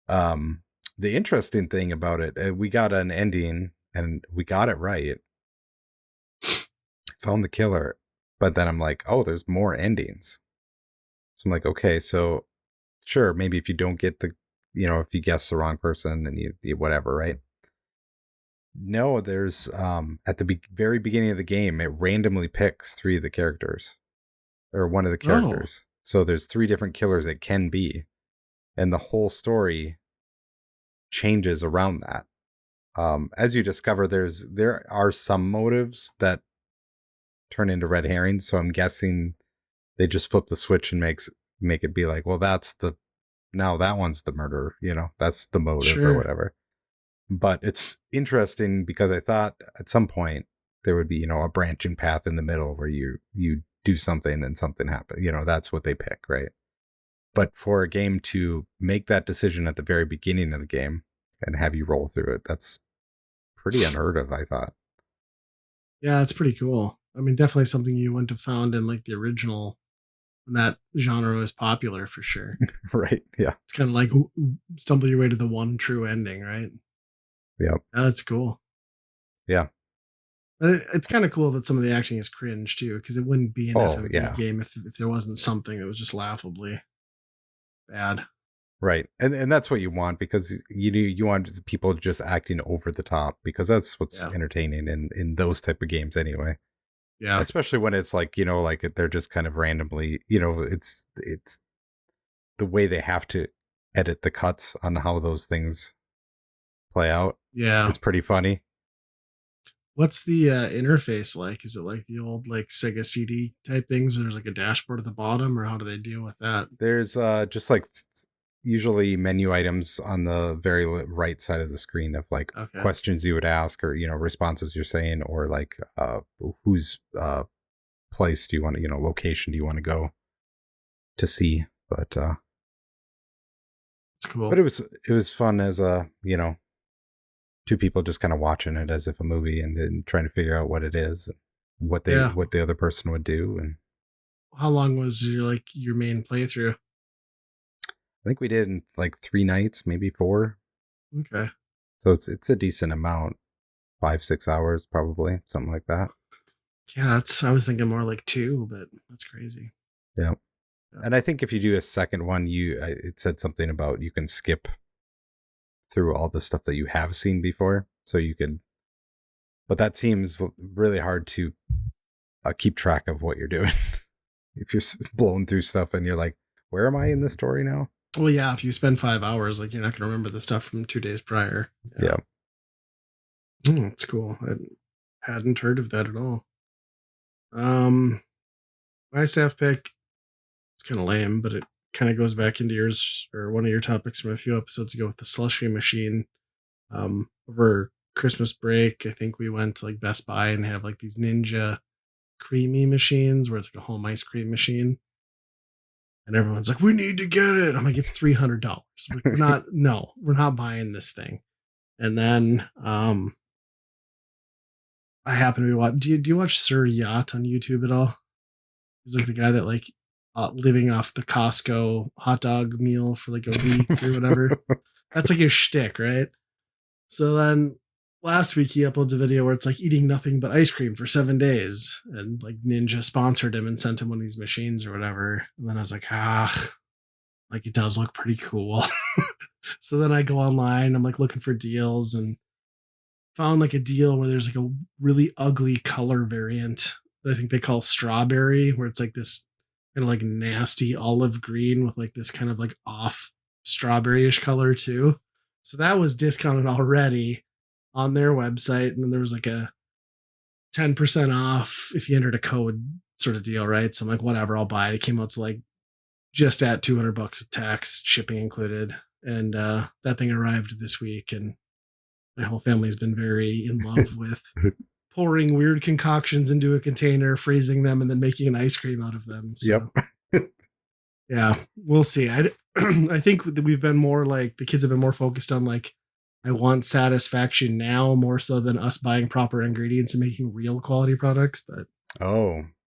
B: the interesting thing about it, we got an ending and we got it right. Found the killer, but then I'm like, oh, there's more endings. So I'm like, okay, so sure, maybe if you don't get the, if you guess the wrong person and you whatever, right? No, there's at the very beginning of the game, it randomly picks three of the characters or one of the characters. So there's three different killers it can be, and the whole story changes around that. As you discover, there are some motives that turn into red herrings. So I'm guessing they just flip the switch and make it be like, well, now that one's the murderer, that's the motive or whatever. But it's interesting because I thought at some point there would be, a branching path in the middle where you do something and something happens. That's what they pick, right? But for a game to make that decision at the very beginning of the game and have you roll through it, that's pretty unheard of, I thought.
A: Yeah, it's pretty cool. I mean, definitely something you wouldn't have found in like the original when that genre was popular for sure.
B: Right. Yeah.
A: It's kind of like stumble your way to the one true ending, right?
B: Yeah.
A: That's cool.
B: Yeah.
A: But it's kind of cool that some of the acting is cringe too, because it wouldn't be an FMV game if there wasn't something that was just laughably bad.
B: Right. And that's what you want, because you want people just acting over the top, because that's what's entertaining in those type of games anyway.
A: Yeah.
B: Especially when it's like, like they're just kind of randomly, it's the way they have to edit the cuts on how those things play out.
A: Yeah.
B: It's pretty funny.
A: What's the interface like? Is it like the old like Sega CD type things where there's like a dashboard at the bottom, or how do they deal with that?
B: There's just like usually menu items on the very right side of the screen of like questions you would ask, or responses you're saying, or like whose place do you want to, location do you want to go to see. But
A: it's cool.
B: But it was fun as two people just kind of watching it as if a movie, and trying to figure out what it is, what the other person would do. And
A: how long was your main playthrough?
B: I think we did in like 3 nights, maybe 4.
A: Okay.
B: So it's a decent amount, 5-6 hours, probably something like that.
A: Yeah, I was thinking more like 2, but that's crazy.
B: Yeah. And I think if you do a second one, it said something about you can skip through all the stuff that you have seen before, so you can. But that seems really hard to keep track of what you're doing if you're blowing through stuff and you're like, where am I in the story now?
A: Well, yeah, if you spend 5 hours, like you're not going to remember the stuff from 2 days prior.
B: Yeah.
A: It's cool. I hadn't heard of that at all. My staff pick, it's kind of lame, but it kind of goes back into yours or one of your topics from a few episodes ago with the slushy machine. Over Christmas break, I think we went to like Best Buy and they have like these Ninja creamy machines where it's like a home ice cream machine. And everyone's like, we need to get it. I'm like, it's $300. Like, we're not buying this thing. And then I happen to be watching. Do you watch Sir Yacht on YouTube at all? He's like the guy that like living off the Costco hot dog meal for like a week or whatever. That's like his shtick, right? So then last week he uploads a video where it's like eating nothing but ice cream for 7 days, and like Ninja sponsored him and sent him one of these machines or whatever. And then I was like, like it does look pretty cool. So then I go online, I'm like looking for deals, and found like a deal where there's like a really ugly color variant that I think they call strawberry, where it's like this kind of like nasty olive green with like this kind of like off strawberryish color too. So that was discounted already on their website. And then there was like a 10% off if you entered a code sort of deal, right? So I'm like, whatever, I'll buy it. It came out to like just at $200 of tax, shipping included. And that thing arrived this week. And my whole family's been very in love with pouring weird concoctions into a container, freezing them, and then making an ice cream out of them. So,
B: yep.
A: Yeah, we'll see. I think that we've been more like the kids have been more focused on like I want satisfaction now more so than us buying proper ingredients and making real quality products. But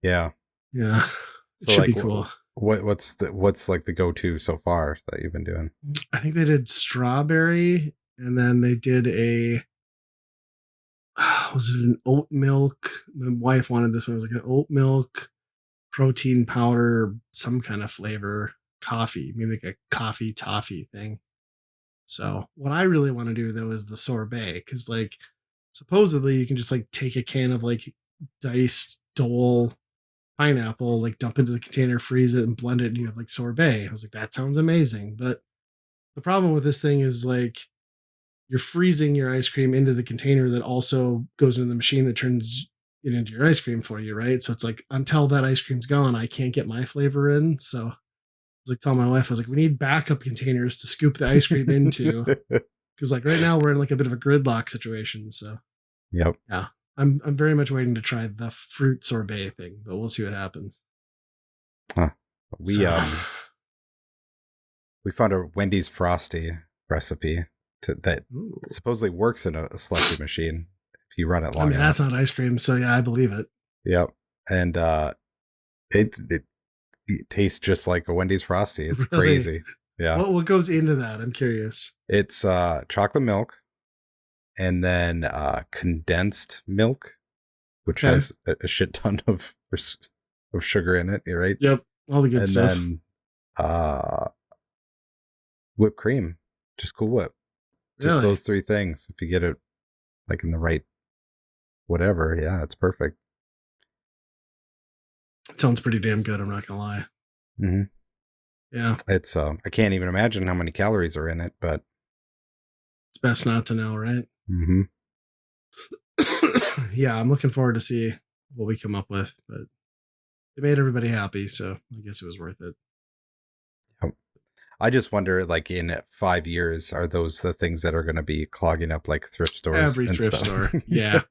B: yeah,
A: it should be cool.
B: What's like the go-to so far that you've been doing?
A: I think they did strawberry, and then they did a was it an oat milk? My wife wanted this one. It was like an oat milk protein powder, some kind of flavor, coffee, maybe like a coffee toffee thing. So what I really want to do though is the sorbet, because like supposedly you can just like take a can of like diced Dole pineapple, like dump into the container, freeze it, and blend it, and you have like sorbet. I was like, that sounds amazing. But the problem with this thing is like you're freezing your ice cream into the container that also goes into the machine that turns it into your ice cream for you, right? So it's like until that ice cream's gone, I can't get my flavor in. So I was like telling my wife, I was like, we need backup containers to scoop the ice cream into. Because like right now we're in like a bit of a gridlock situation. So
B: yeah.
A: I'm very much waiting to try the fruit sorbet thing, but we'll see what happens.
B: We found a Wendy's Frosty recipe that supposedly works in a slushy machine if you run it long enough.
A: That's not ice cream, so yeah, I believe it.
B: Yep. And it tastes just like a Wendy's Frosty. It's really? Crazy. Yeah.
A: What goes into that? I'm curious.
B: It's chocolate milk and then condensed milk, which has a shit ton of sugar in it, right?
A: Yep. All the good stuff.
B: And then whipped cream, just Cool Whip. Just those three things. If you get it like in the right whatever, yeah, it's perfect.
A: It sounds pretty damn good, I'm not gonna lie.
B: Mm-hmm.
A: Yeah.
B: It's I can't even imagine how many calories are in it, but
A: it's best not to know, right?
B: Mm-hmm.
A: Yeah, I'm looking forward to see what we come up with, but it made everybody happy, so I guess it was worth it.
B: I just wonder, like in 5 years, are those the things that are going to be clogging up like thrift stores?
A: Every thrift store. Yeah.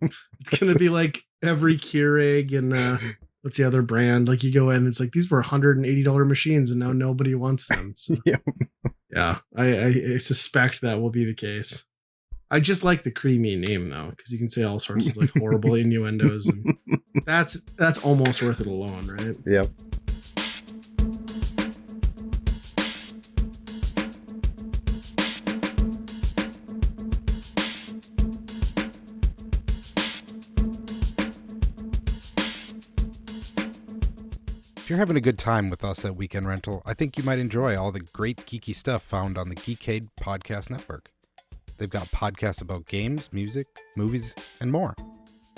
A: It's going to be like every Keurig and what's the other brand? Like you go in, it's like these were $180 machines and now nobody wants them. So, yeah, I suspect that will be the case. I just like the creamy name though, because you can say all sorts of like horrible innuendos, and that's almost worth it alone, right?
B: Yep. If you're having a good time with us at Weekend Rental, I think you might enjoy all the great geeky stuff found on the Geekade Podcast Network. They've got podcasts about games, music, movies, and more.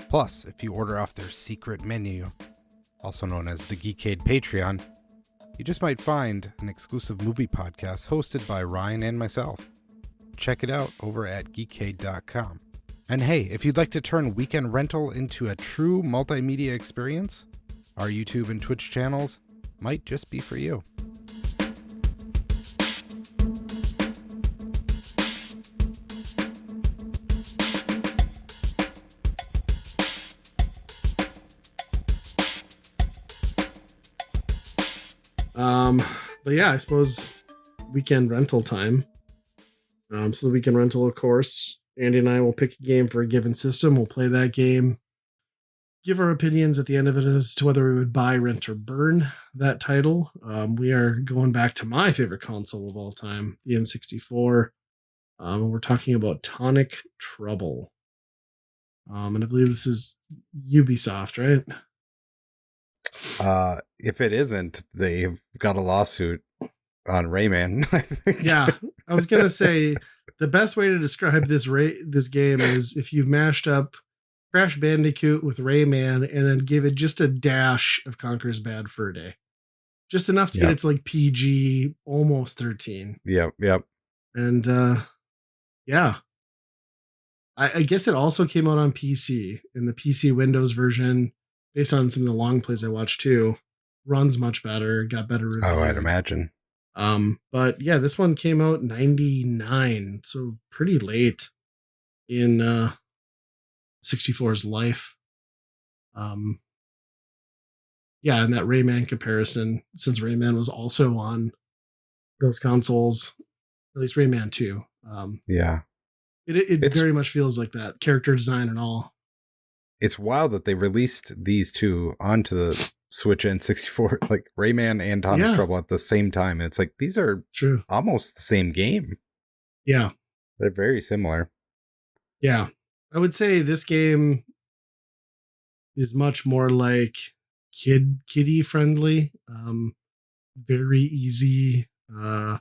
B: Plus, if you order off their secret menu, also known as the Geekade Patreon, you just might find an exclusive movie podcast hosted by Ryan and myself. Check it out over at geekade.com. And hey, if you'd like to turn Weekend Rental into a true multimedia experience, our YouTube and Twitch channels might just be for you.
A: But yeah, I suppose Weekend Rental time. So the Weekend Rental, of course, Andy and I will pick a game for a given system. We'll play that game, give our opinions at the end of it as to whether we would buy, rent, or burn that title. We are going back to my favorite console of all time, the N64. We're talking about Tonic Trouble. And I believe this is Ubisoft, right?
B: If it isn't, they've got a lawsuit on Rayman.
A: Yeah, I was gonna say the best way to describe this game is if you mashed up Crash Bandicoot with Rayman and then give it just a dash of Conker's Bad Fur Day, just enough to get it to like PG, almost 13.
B: Yep.
A: And yeah, I guess it also came out on PC, and the PC Windows version, based on some of the long plays I watched too, runs much better, got better reviews.
B: Oh, I'd imagine.
A: But yeah, this one came out 99, so pretty late. in 64's life. Um, yeah, and that Rayman comparison, since Rayman was also on those consoles, at least Rayman 2.
B: Yeah.
A: It very much feels like that, character design and all.
B: It's wild that they released these two onto the Switch N64, like Rayman and Tonic Trouble at the same time. And it's like, these are almost the same game.
A: Yeah.
B: They're very similar.
A: Yeah. I would say this game is much more like kiddie friendly. Very easy. I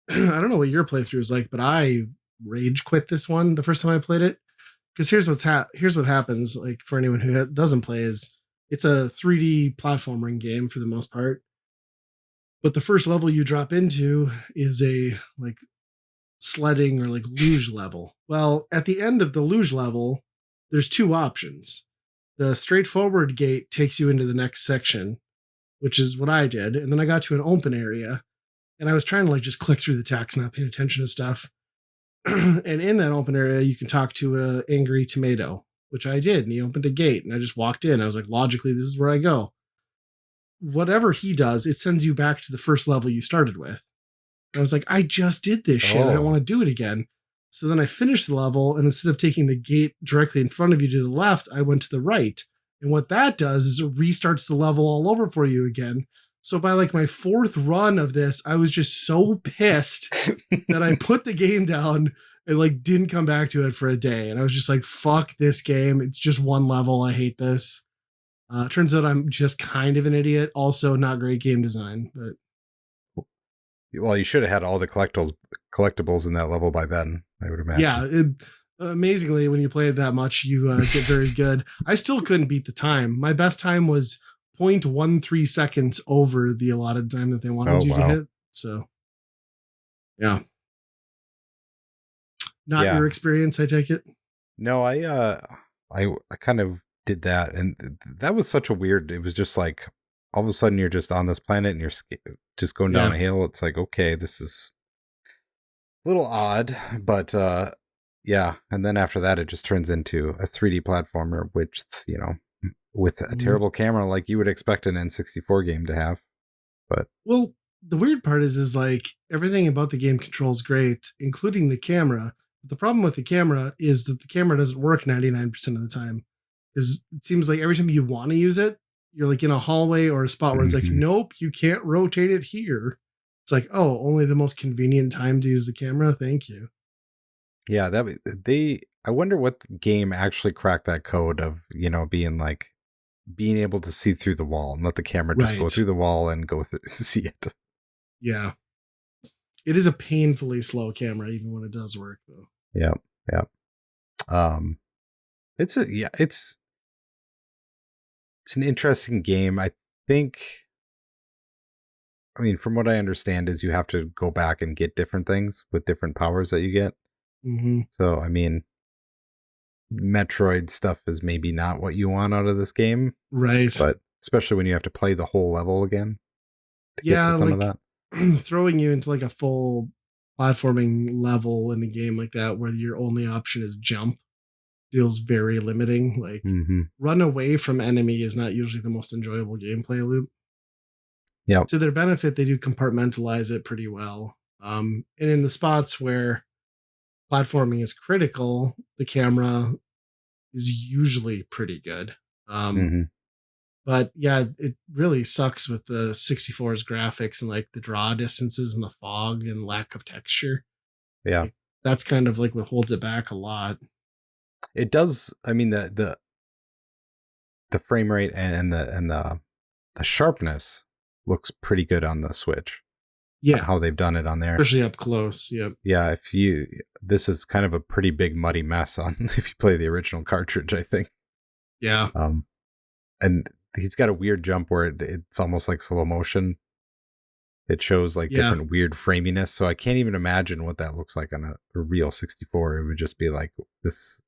A: I don't know what your playthrough is like, but I rage quit this one the first time I played it. Because here's what happens. Like for anyone who doesn't play, is it's a 3D platforming game for the most part. But the first level you drop into is a like sledding or like luge level. Well, at the end of the luge level, there's two options. The straightforward gate takes you into the next section, which is what I did, and then I got to an open area, and I was trying to like just click through the text, not paying attention to stuff. And in that open area, you can talk to a angry tomato, which I did, and he opened a gate, and I just walked in. I was like, logically, this is where I go. Whatever he does, it sends you back to the first level you started with. I was like, I just did this shit. I don't want to do it again. So then I finished the level, and instead of taking the gate directly in front of you to the left, I went to the right. And what that does is it restarts the level all over for you again. So by like my fourth run of this, I was just so pissed that I put the game down and like didn't come back to it for a day. And I was just like, fuck this game. It's just one level. I hate this. Turns out I'm just kind of an idiot. Also not great game design, but.
B: Well, you should have had all the collectibles in that level by then, I would imagine.
A: Yeah, amazingly, when you play it that much, you get very good. I still couldn't beat the time. My best time was 0.13 seconds over the allotted time that they wanted you to hit. So, yeah. Not your experience, I take it?
B: No, I kind of did that, and that was such a weird. It was just like all of a sudden you're just on this planet and you're just going down a hill. It's like, okay, this is a little odd, but yeah. And then after that, it just turns into a 3D platformer, which, you know, with a terrible camera like you would expect an N64 game to have. But
A: well, the weird part is like everything about the game controls great, including the camera. But the problem with the camera is that the camera doesn't work 99% of the time. Because it seems like every time you want to use it, you're like in a hallway or a spot where it's like, nope, you can't rotate it here. It's like, oh, only the most convenient time to use the camera. Thank you.
B: Yeah, I wonder what game actually cracked that code of, you know, being able to see through the wall and let the camera just go through the wall and go see it. Yeah.
A: It is a painfully slow camera, even when it does work, though.
B: Yeah. Yeah. It's an interesting game. I mean, from what I understand is you have to go back and get different things with different powers that you get.
A: Mm-hmm.
B: So, I mean, Metroid stuff is maybe not what you want out of this game.
A: Right.
B: But especially when you have to play the whole level again to get to some of that.
A: Throwing you into like a full platforming level in a game like that where your only option is jump feels very limiting. Like run away from enemy is not usually the most enjoyable gameplay loop.
B: Yeah.
A: To their benefit, they do compartmentalize it pretty well. And in the spots where platforming is critical, the camera is usually pretty good. But yeah, it really sucks with the 64's graphics and like the draw distances and the fog and lack of texture.
B: Yeah.
A: Like, that's kind of like what holds it back a lot.
B: It does. I mean, the frame rate and the sharpness looks pretty good on the Switch.
A: Yeah.
B: How they've done it on there.
A: Especially up close. Yep.
B: Yeah. This is kind of a pretty big muddy mess on if you play the original cartridge, I think.
A: Yeah.
B: And he's got a weird jump where it's almost like slow motion. It shows like different weird framiness. So I can't even imagine what that looks like on a real 64. It would just be like this.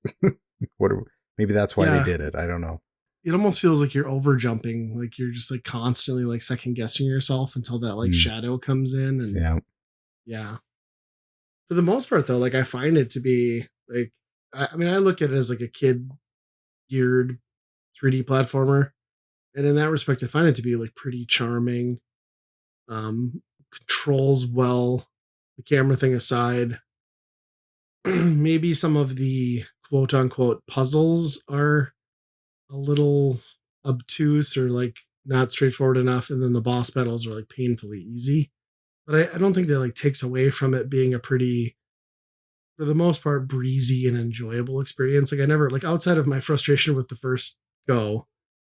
B: Maybe that's why they did it. I don't know.
A: It almost feels like you're over jumping. Like you're just like constantly like second guessing yourself until that like shadow comes in. And yeah. For the most part, though, like I find it to be like, I mean, I look at it as like a kid geared 3D platformer, and in that respect, I find it to be like pretty charming. Controls well, the camera thing aside. Maybe some of the quote unquote puzzles are a little obtuse or like not straightforward enough, and then the boss battles are like painfully easy. But I don't think that like takes away from it being a pretty, for the most part, breezy and enjoyable experience. Like I never, like outside of my frustration with the first go,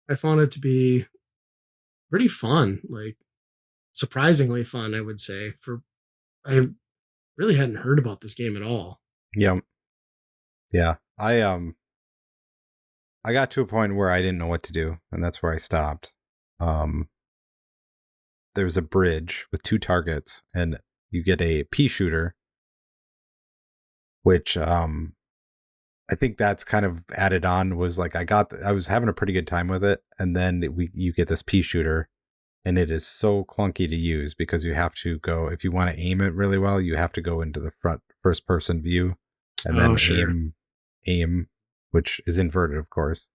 A: I found it to be pretty fun, like surprisingly fun, I would say. For I really hadn't heard about this game at all.
B: Yeah. Yeah. I got to a point where I didn't know what to do, and that's where I stopped. There's a bridge with 2 targets, and you get a pea shooter, which I think that's kind of added on. Was like I was having a pretty good time with it, and then you get this pea shooter, and it is so clunky to use because you have to go, if you want to aim it really well, you have to go into the first person view and then aim, which is inverted, of course.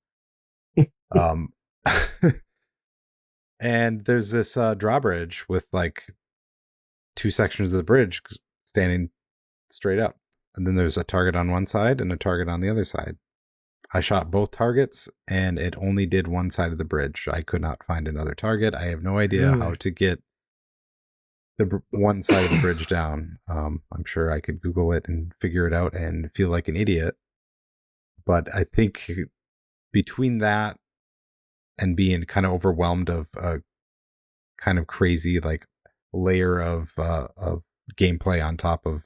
B: And there's this drawbridge with like 2 sections of the bridge standing straight up, and then there's a target on one side and a target on the other side. I shot both targets, and it only did one side of the bridge. I could not find another target. I have no idea how to get the one side of the bridge down. I'm sure I could Google it and figure it out and feel like an idiot. But I think between that and being kind of overwhelmed of a kind of crazy like layer of gameplay on top of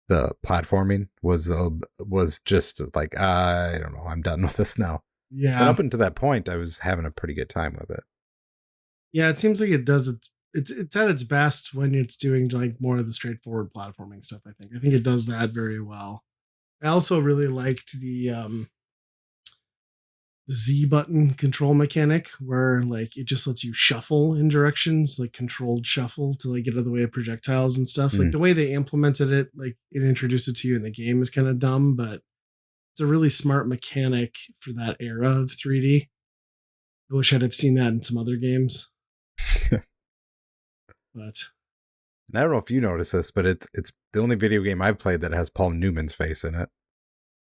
B: the platforming was just like, I don't know, I'm done with this now.
A: Yeah.
B: But up until that point, I was having a pretty good time with it.
A: Yeah, it seems like it does it. It's at its best when it's doing like more of the straightforward platforming stuff. I think it does that very well. I also really liked the Z button control mechanic where like it just lets you shuffle in directions, like controlled shuffle to like get out of the way of projectiles and stuff. Like the way they implemented it, like it introduced it to you in the game is kind of dumb, but it's a really smart mechanic for that era of 3D. I wish I'd have seen that in some other games. But
B: and I don't know if you notice this, but it's the only video game I've played that has Paul Newman's face in it.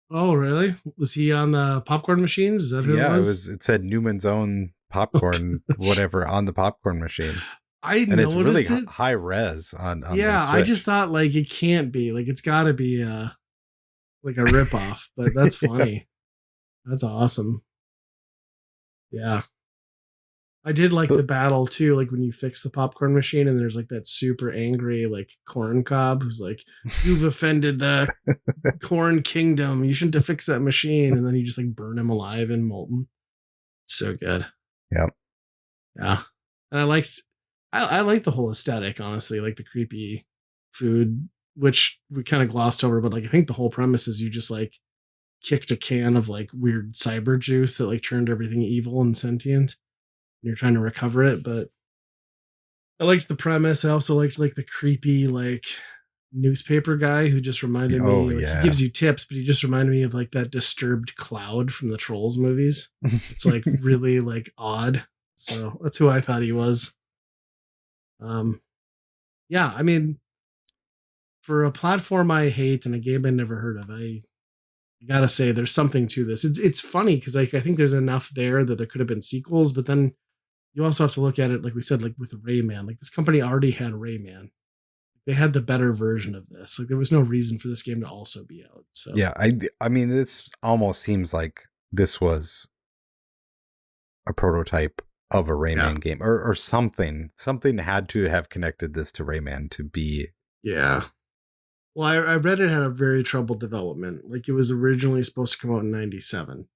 A: Oh, really? Was he on the popcorn machines? Is that who it was?
B: It said Newman's Own popcorn, whatever, on the popcorn machine.
A: And
B: it's really high res on
A: yeah, I just thought like it can't be. Like it's gotta be like a ripoff, but that's funny. That's awesome. Yeah. I did like the battle too, like when you fix the popcorn machine and there's like that super angry like corn cob who's like, you've offended the corn kingdom. You shouldn't have fixed that machine. And then you just like burn him alive and molten. So good.
B: Yep.
A: Yeah. And I liked the whole aesthetic, honestly, like the creepy food, which we kind of glossed over, but like I think the whole premise is you just like kicked a can of like weird cyber juice that like turned everything evil and sentient. You're trying to recover it, but I liked the premise. I also liked like the creepy like newspaper guy who just reminded me, like, he gives you tips, but he just reminded me of like that disturbed cloud from the Trolls movies. It's like really like odd. So that's who I thought he was. Yeah, I mean, for a platform I hate and a game I never heard of, I gotta say there's something to this. It's funny because like I think there's enough there that there could have been sequels, but then you also have to look at it, like we said, like with Rayman. Like this company already had Rayman. They had the better version of this. Like there was no reason for this game to also be out. So
B: yeah, I mean, this almost seems like this was a prototype of a Rayman game or something. Something had to have connected this to Rayman to be.
A: Yeah. Well, I read it had a very troubled development. Like it was originally supposed to come out in 97.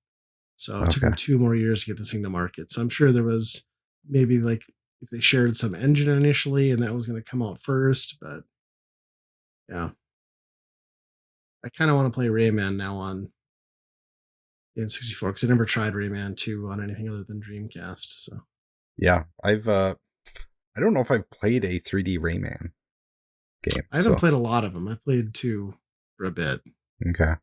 A: So it took them 2 more years to get this thing to market. So I'm sure there was maybe like if they shared some engine initially and that was going to come out first, but yeah. I kind of want to play Rayman now on the N64 because I never tried Rayman 2 on anything other than Dreamcast. So
B: yeah, I don't know if I've played a 3D Rayman. game.
A: I haven't played a lot of them. I played 2 for a bit.
B: Okay.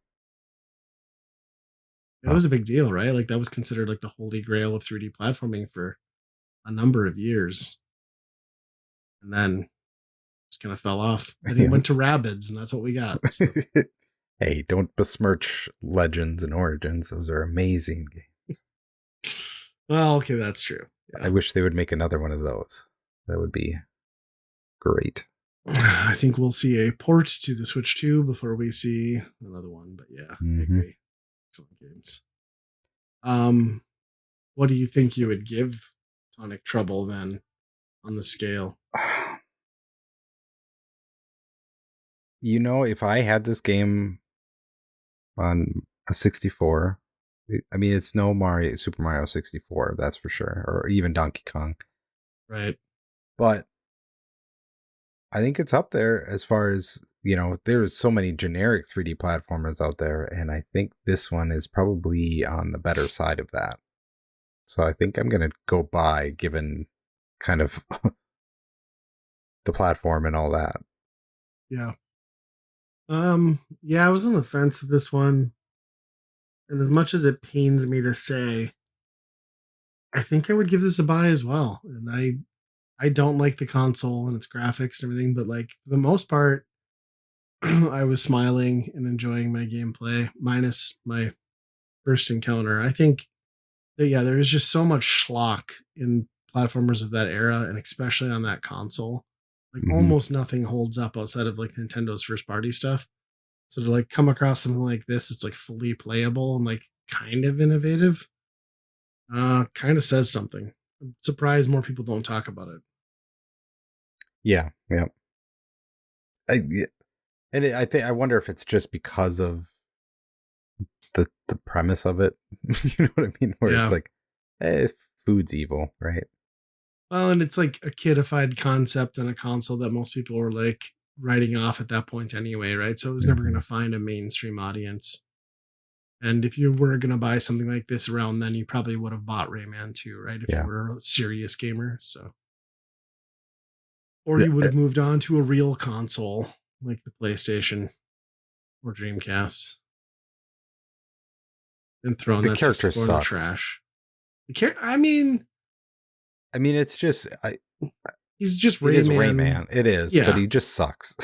A: It was a big deal, right? Like that was considered like the holy grail of 3D platforming for a number of years. And then just kind of fell off. Then he went to Rabbids, and that's what we got. So.
B: Hey, don't besmirch Legends and Origins. Those are amazing games.
A: Well, okay, that's true.
B: Yeah. I wish they would make another one of those. That would be great.
A: I think we'll see a port to the Switch 2 before we see another one. But yeah, I agree. Excellent games. What do you think you would give Tonic Trouble then on the scale?
B: You know, if I had this game on a 64, I mean, it's no Super Mario 64, that's for sure, or even Donkey Kong.
A: Right.
B: But I think it's up there as far as, you know, there's so many generic 3D platformers out there, and I think this one is probably on the better side of that. So I think I'm going to go by, given kind of the platform and all that.
A: Yeah. Yeah, I was on the fence with this one. And as much as it pains me to say, I think I would give this a buy as well. And I don't like the console and its graphics and everything, but like for the most part, I was smiling and enjoying my gameplay, minus my first encounter. I think that there is just so much schlock in platformers of that era, and especially on that console. Like almost nothing holds up outside of like Nintendo's first party stuff. So to like come across something like this, it's like fully playable and like kind of innovative. Kind of says something. I'm surprised more people don't talk about it.
B: Yeah. I wonder if it's just because of the premise of it. You know what I mean? Where it's like, food's evil, right?
A: Well, and it's like a kidified concept and a console that most people were like writing off at that point anyway, right? So it was never going to find a mainstream audience. And if you were going to buy something like this around then, you probably would have bought Rayman 2, right? If you were a serious gamer. So, or you would have moved on to a real console like the PlayStation or Dreamcast and thrown
B: the
A: that
B: character
A: 64 in the trash. I mean, it's
B: just
A: he's just
B: Rayman. It is Rayman. It is, but he just sucks.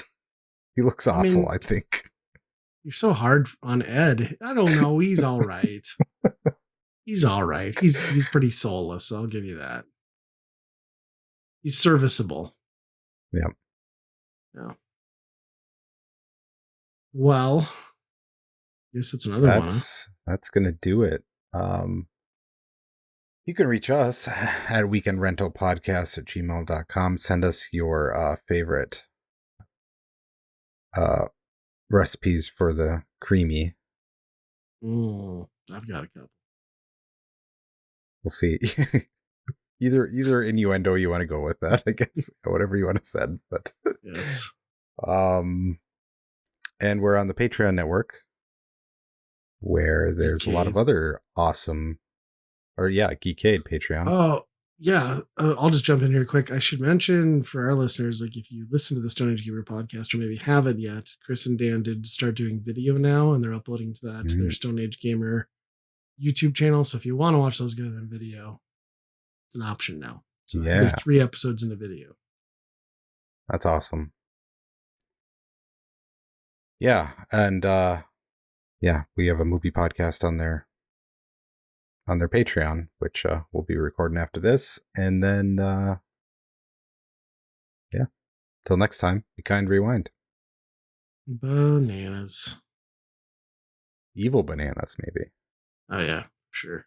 B: He looks awful, I think.
A: You're so hard on Ed. I don't know. He's all right. He's all right. He's pretty soulless. I'll give you that. He's serviceable.
B: Yeah.
A: Yeah. Well, I guess it's another one.
B: That's gonna do it. You can reach us at weekendrentalpodcast@gmail.com. Send us your favorite recipes for the creamy.
A: I've got a couple.
B: We'll see. either innuendo you want to go with that, I guess. Whatever you want to send. But
A: yes.
B: And we're on the Patreon network, where there's a lot of other awesome, Geekade Patreon.
A: Oh, yeah. I'll just jump in here quick. I should mention for our listeners, like if you listen to the Stone Age Gamer podcast or maybe haven't yet, Chris and Dan did start doing video now, and they're uploading to that to their Stone Age Gamer YouTube channel. So if you want to watch those, get them in video. It's an option now. So there's 3 episodes in a video.
B: That's awesome. Yeah, and we have a movie podcast on their Patreon, which we'll be recording after this. And then till next time, be kind, rewind.
A: Bananas.
B: Evil bananas, maybe.
A: Oh yeah, sure.